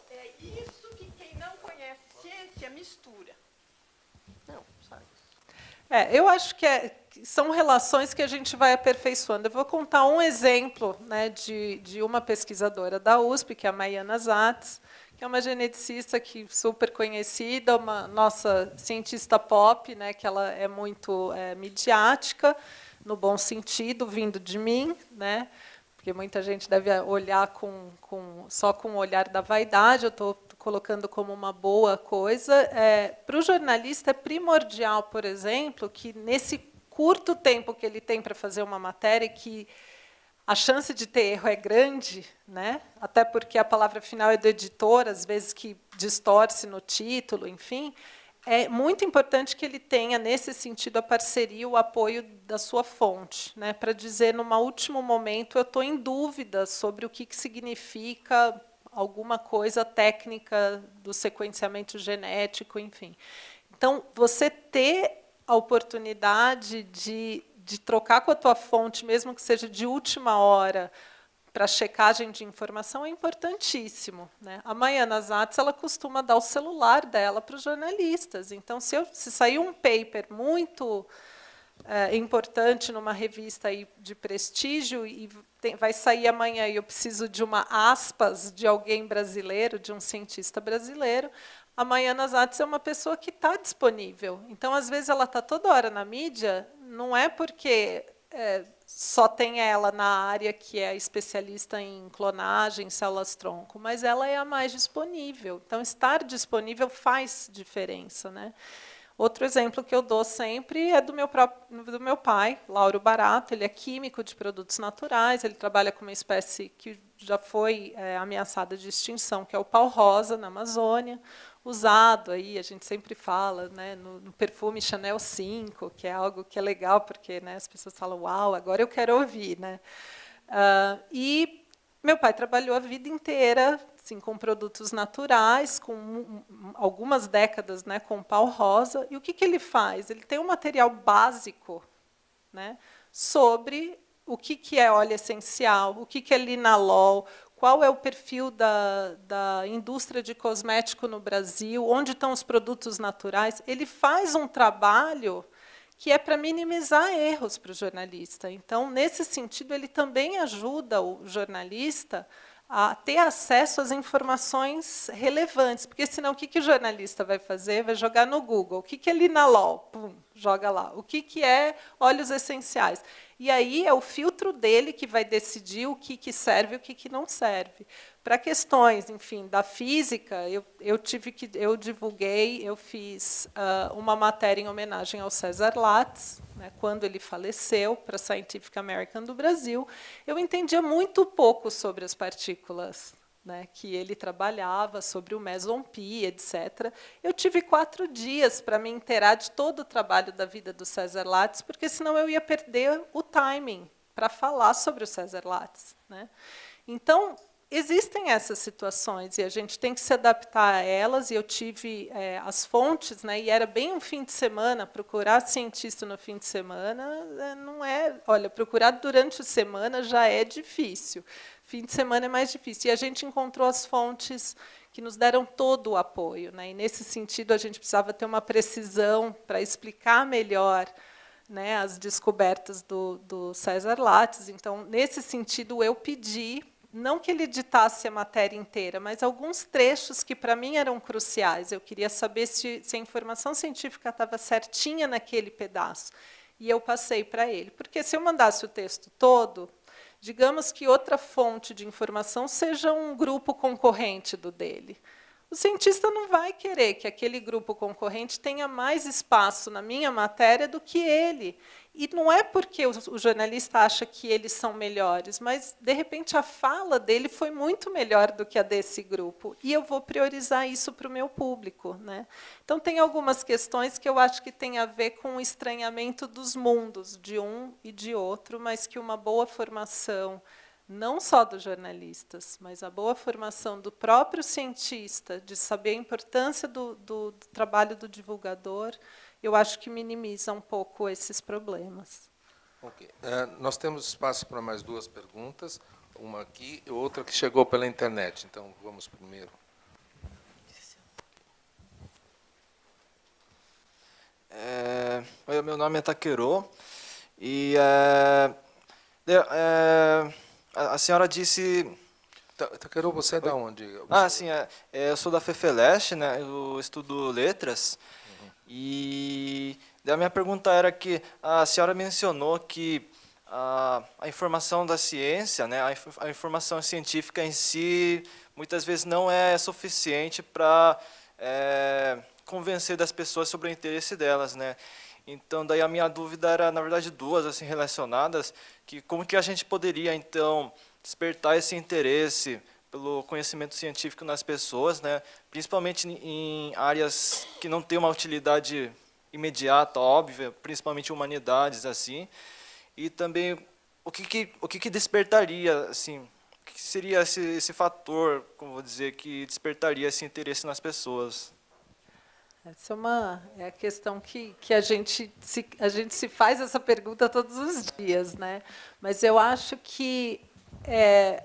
É isso que quem não conhece ciência mistura. Não, sabe? Eu acho que são relações que a gente vai aperfeiçoando. Eu vou contar um exemplo, né, de uma pesquisadora da USP, que é a Maiana Zatz, que é uma geneticista super conhecida, uma nossa cientista pop, né, que ela é muito midiática, no bom sentido, vindo de mim, né, porque muita gente deve olhar só com o olhar da vaidade. Eu estou colocando como uma boa coisa. Para o jornalista é primordial, por exemplo, que nesse curto tempo que ele tem para fazer uma matéria, que a chance de ter erro é grande, né? Até porque a palavra final é do editor, às vezes que distorce no título, enfim. É muito importante que ele tenha, nesse sentido, a parceria, o apoio da sua fonte, né? Para dizer, num último momento, eu estou em dúvida sobre o que significa alguma coisa técnica do sequenciamento genético, enfim. Então, você ter a oportunidade de trocar com a tua fonte, mesmo que seja de última hora, para checagem de informação, é importantíssimo, né? A Maiana Zatz, ela costuma dar o celular dela para os jornalistas. Então, se sair um paper muito importante numa revista aí de prestígio e vai sair amanhã e eu preciso de uma aspas de alguém brasileiro, de um cientista brasileiro, a Maiana Zatz é uma pessoa que está disponível. Então, às vezes, ela está toda hora na mídia, não é porque só tem ela na área que é especialista em clonagem, células-tronco, mas ela é a mais disponível. Então, estar disponível faz diferença, né? Outro exemplo que eu dou sempre é do meu pai, Lauro Barato. Ele é químico de produtos naturais, ele trabalha com uma espécie que já foi ameaçada de extinção, que é o pau-rosa, na Amazônia, usado, aí, a gente sempre fala, né, no perfume Chanel 5, que é algo que é legal, porque, né, as pessoas falam, uau, agora eu quero ouvir. Né? E meu pai trabalhou a vida inteira assim, com produtos naturais, com algumas décadas, né, com pau-rosa. E o que ele faz? Ele tem um material básico, né, sobre o que é óleo essencial, o que é linalol, qual é o perfil da indústria de cosmético no Brasil, onde estão os produtos naturais. Ele faz um trabalho que é para minimizar erros para o jornalista. Então, nesse sentido, ele também ajuda o jornalista a ter acesso às informações relevantes, porque senão o que o jornalista vai fazer? Vai jogar no Google. O que é linalol? Pum, joga lá. O que é óleos essenciais? E aí é o filtro dele que vai decidir o que serve e o que não serve. Para questões, enfim, da física, eu divulguei, eu fiz uma matéria em homenagem ao César Lattes, né, quando ele faleceu, para a Scientific American do Brasil. Eu entendia muito pouco sobre as partículas, né, que ele trabalhava, sobre o meson pi, etc. Eu tive 4 dias para me inteirar de todo o trabalho da vida do César Lattes, porque senão eu ia perder o timing para falar sobre o César Lattes. Né? Então, existem essas situações e a gente tem que se adaptar a elas. E eu tive as fontes, né, e era bem um fim de semana. Procurar cientista no fim de semana não é. Olha, procurar durante a semana já é difícil. Fim de semana é mais difícil. E a gente encontrou as fontes que nos deram todo o apoio. Né? E, nesse sentido, a gente precisava ter uma precisão para explicar melhor, né, as descobertas do César Lattes. Então, nesse sentido, eu pedi, não que ele editasse a matéria inteira, mas alguns trechos que, para mim, eram cruciais. Eu queria saber se a informação científica estava certinha naquele pedaço. E eu passei para ele. Porque, se eu mandasse o texto todo, digamos que outra fonte de informação seja um grupo concorrente do dele. O cientista não vai querer que aquele grupo concorrente tenha mais espaço na minha matéria do que ele. E não é porque o jornalista acha que eles são melhores, mas, de repente, a fala dele foi muito melhor do que a desse grupo. E eu vou priorizar isso para o meu público. Né? Então, tem algumas questões que eu acho que têm a ver com o estranhamento dos mundos, de um e de outro, mas que uma boa formação, não só dos jornalistas, mas a boa formação do próprio cientista, de saber a importância do trabalho do divulgador, eu acho que minimiza um pouco esses problemas. Okay. Nós temos espaço para mais 2 perguntas, uma aqui e outra que chegou pela internet. Então, vamos primeiro. Oi, meu nome é Taquero. E a senhora disse... Takeru, você é de onde? Sim, eu sou da FEFELESH, né? Eu estudo letras. E a minha pergunta era que a senhora mencionou que a informação da ciência, né, a informação científica em si, muitas vezes não é suficiente para convencer das pessoas sobre o interesse delas, né? Então, daí a minha dúvida era, na verdade, duas assim relacionadas, que como que a gente poderia então despertar esse interesse pelo conhecimento científico nas pessoas, né, principalmente em áreas que não têm uma utilidade imediata, óbvia, principalmente humanidades assim, e também o que despertaria, assim, o que seria esse fator, como vou dizer, que despertaria esse interesse nas pessoas? Essa é a questão que a gente se faz essa pergunta todos os dias, né? Mas eu acho que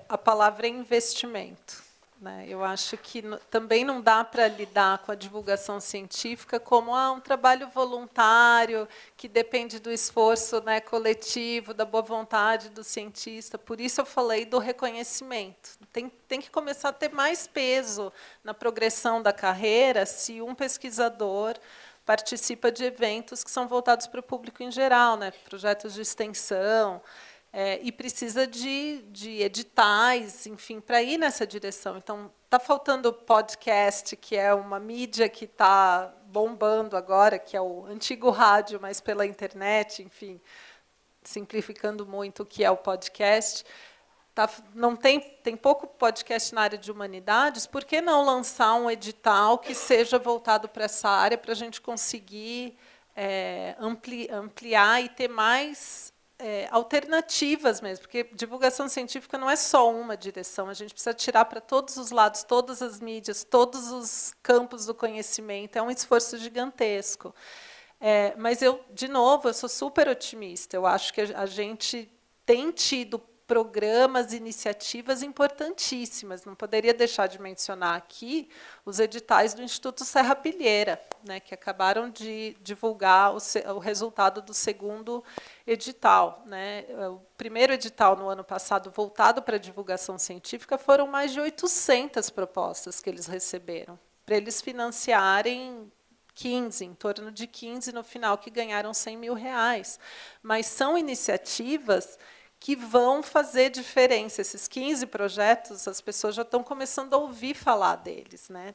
a palavra é investimento, né? Eu acho que também não dá para lidar com a divulgação científica como um trabalho voluntário, que depende do esforço, né, coletivo, da boa vontade do cientista. Por isso eu falei do reconhecimento. Tem que começar a ter mais peso na progressão da carreira se um pesquisador participa de eventos que são voltados para o público em geral, né, projetos de extensão, e precisa de editais, enfim, para ir nessa direção. Então, está faltando podcast, que é uma mídia que está bombando agora, que é o antigo rádio, mas pela internet, enfim, simplificando muito o que é o podcast. Não tem pouco podcast na área de humanidades, por que não lançar um edital que seja voltado para essa área, para a gente conseguir ampliar e ter mais alternativas mesmo, porque divulgação científica não é só uma direção, a gente precisa tirar para todos os lados, todas as mídias, todos os campos do conhecimento, é um esforço gigantesco. Mas de novo, eu sou super otimista, eu acho que a gente tem tido programas, iniciativas importantíssimas. Não poderia deixar de mencionar aqui os editais do Instituto Serrapilheira, né, que acabaram de divulgar o resultado do segundo edital, né. O primeiro edital, no ano passado, voltado para a divulgação científica, foram mais de 800 propostas que eles receberam, para eles financiarem 15, em torno de 15 no final, que ganharam R$100 mil. Mas são iniciativas que vão fazer diferença. Esses 15 projetos, as pessoas já estão começando a ouvir falar deles, né?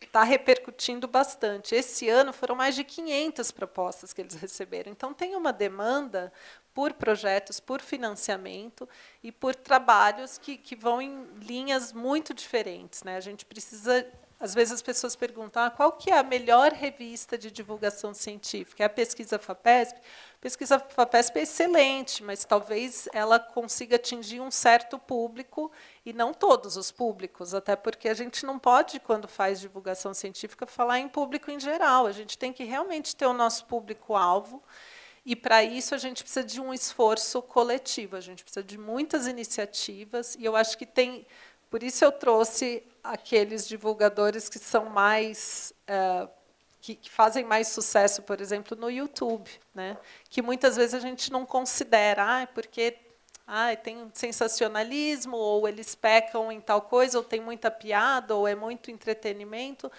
Está repercutindo bastante. Esse ano foram mais de 500 propostas que eles receberam. Então, tem uma demanda por projetos, por financiamento e por trabalhos que vão em linhas muito diferentes, né? A gente precisa... Às vezes as pessoas perguntam qual que é a melhor revista de divulgação científica. É a Pesquisa FAPESP? A Pesquisa FAPESP é excelente, mas talvez ela consiga atingir um certo público e não todos os públicos, até porque a gente não pode, quando faz divulgação científica, falar em público em geral. A gente tem que realmente ter o nosso público-alvo, e, para isso, a gente precisa de um esforço coletivo, a gente precisa de muitas iniciativas, e eu acho que tem... Por isso eu trouxe aqueles divulgadores que são mais que fazem mais sucesso, por exemplo, no YouTube, né? Que muitas vezes a gente não considera, porque tem sensacionalismo, ou eles pecam em tal coisa, ou tem muita piada, ou é muito entretenimento,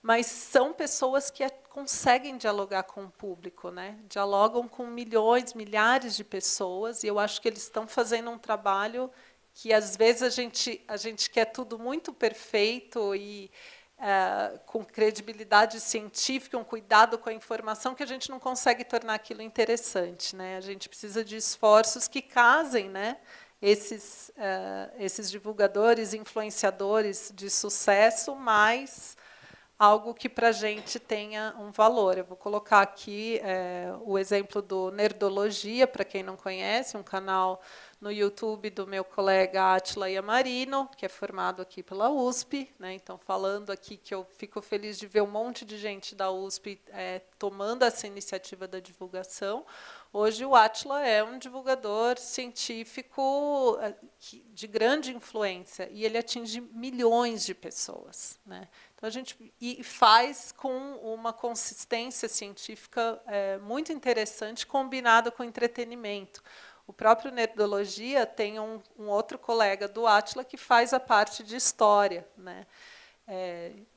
mas são pessoas que conseguem dialogar com o público, né? Dialogam com milhões, milhares de pessoas, e eu acho que eles estão fazendo um trabalho que, às vezes, a gente quer tudo muito perfeito e com credibilidade científica, um cuidado com a informação, que a gente não consegue tornar aquilo interessante, né? A gente precisa de esforços que casem, né, esses divulgadores, influenciadores de sucesso, mais algo que, para a gente, tenha um valor. Eu vou colocar aqui o exemplo do Nerdologia, para quem não conhece, um canal no YouTube do meu colega Átila Yamarino, que é formado aqui pela USP, né? Então, falando aqui que eu fico feliz de ver um monte de gente da USP tomando essa iniciativa da divulgação. Hoje, o Átila é um divulgador científico de grande influência, e ele atinge milhões de pessoas, né? Então, A gente faz com uma consistência científica muito interessante, combinada com entretenimento. O próprio Nerdologia tem um outro colega do Átila que faz a parte de história, né?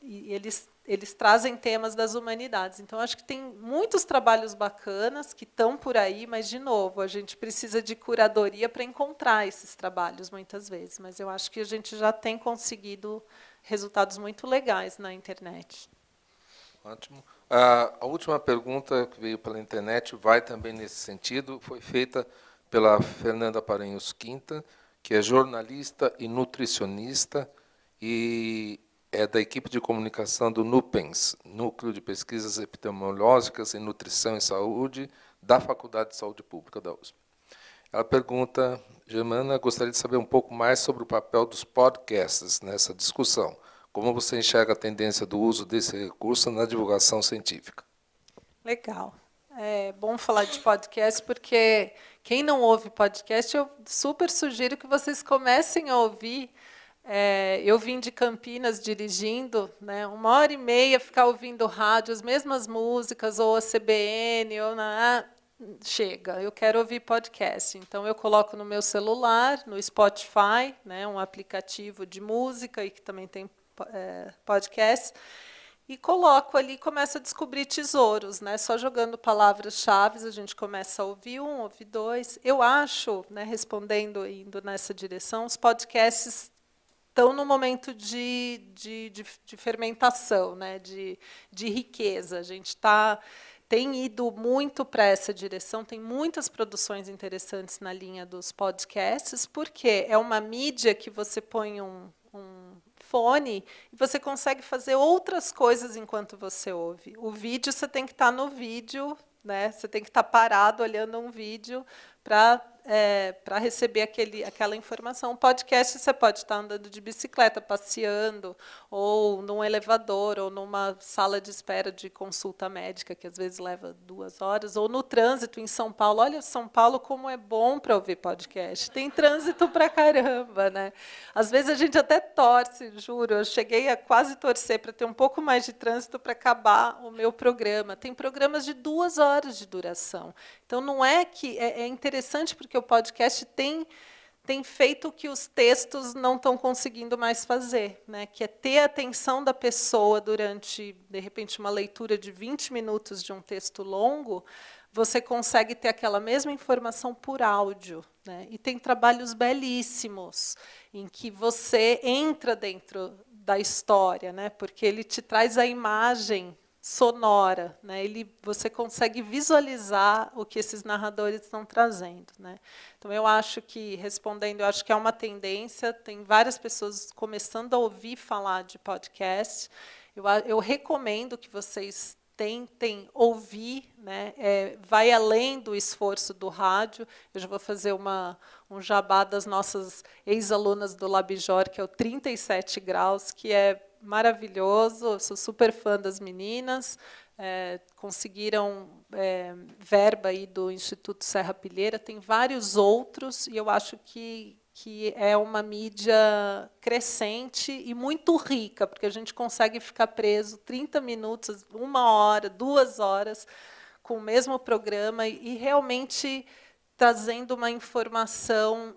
E eles trazem temas das humanidades. Então, acho que tem muitos trabalhos bacanas que estão por aí, mas, de novo, a gente precisa de curadoria para encontrar esses trabalhos, muitas vezes. Mas eu acho que a gente já tem conseguido resultados muito legais na internet. Ótimo. A última pergunta que veio pela internet vai também nesse sentido, foi feita pela Fernanda Paranhos Quinta, que é jornalista e nutricionista, e é da equipe de comunicação do NUPENS, Núcleo de Pesquisas Epidemiológicas em Nutrição e Saúde, da Faculdade de Saúde Pública da USP. Ela pergunta, Germana, gostaria de saber um pouco mais sobre o papel dos podcasts nessa discussão. Como você enxerga a tendência do uso desse recurso na divulgação científica? Legal. É bom falar de podcast, porque quem não ouve podcast, eu super sugiro que vocês comecem a ouvir. Eu vim de Campinas dirigindo, né, 1h30, ficar ouvindo rádio, as mesmas músicas, ou a CBN, ou chega, eu quero ouvir podcast. Então, eu coloco no meu celular, no Spotify, né, um aplicativo de música, e que também tem podcast, e coloco ali e começo a descobrir tesouros, né? Só jogando palavras-chave, a gente começa a ouvir um, ouvir dois. Eu acho, né, respondendo, indo nessa direção, os podcasts estão no momento de fermentação, né, de riqueza. A gente tem ido muito para essa direção, tem muitas produções interessantes na linha dos podcasts, porque é uma mídia que você põe um fone e você consegue fazer outras coisas enquanto você ouve. O vídeo, você tem que estar no vídeo, né? Você tem que estar parado olhando um vídeo para receber aquela informação. O podcast, você pode estar andando de bicicleta, passeando, ou num elevador, ou numa sala de espera de consulta médica, que às vezes leva 2 horas, ou no trânsito em São Paulo. Olha, São Paulo, como é bom para ouvir podcast. Tem trânsito para caramba, né? Às vezes a gente até torce, juro. Eu cheguei a quase torcer para ter um pouco mais de trânsito para acabar o meu programa. Tem programas de 2 horas de duração. Então, não é que... É interessante porque o podcast tem feito o que os textos não estão conseguindo mais fazer, né? Que é ter a atenção da pessoa durante, de repente, uma leitura de 20 minutos de um texto longo, você consegue ter aquela mesma informação por áudio, né? E tem trabalhos belíssimos em que você entra dentro da história, né? Porque ele te traz a imagem sonora, né? Você consegue visualizar o que esses narradores estão trazendo, né? Então, eu acho que, respondendo, eu acho que é uma tendência, tem várias pessoas começando a ouvir falar de podcast. Eu recomendo que vocês tentem ouvir, né? Vai além do esforço do rádio. Eu já vou fazer um jabá das nossas ex-alunas do Labjor, que é o 37 Graus, que é maravilhoso. Eu sou super fã das meninas. Conseguiram verba aí do Instituto Serra Pilheira. Tem vários outros, e eu acho que é uma mídia crescente e muito rica, porque a gente consegue ficar preso 30 minutos, 1 hora, 2 horas, com o mesmo programa, e realmente trazendo uma informação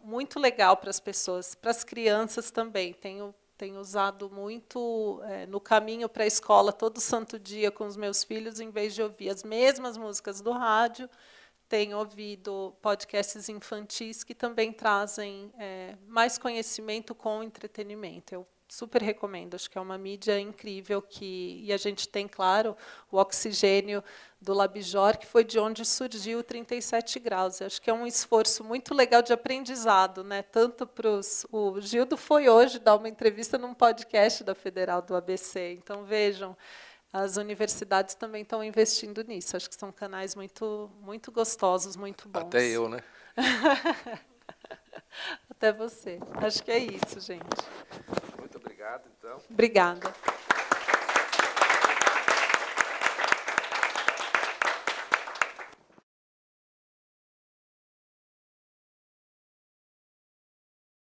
muito legal para as pessoas, para as crianças também. Tenho usado muito no caminho para a escola, todo santo dia com os meus filhos, em vez de ouvir as mesmas músicas do rádio, tenho ouvido podcasts infantis que também trazem mais conhecimento com entretenimento. Eu super recomendo, acho que é uma mídia incrível, e a gente tem, claro, o Oxigênio do Labjor, que foi de onde surgiu o 37 Graus. Eu acho que é um esforço muito legal de aprendizado, né? Tanto o Gildo foi hoje dar uma entrevista num podcast da Federal do ABC. Então, vejam, as universidades também estão investindo nisso. Acho que são canais muito, muito gostosos, muito bons. Até eu, né? Até você. Acho que é isso, gente. Muito obrigado, então. Obrigada.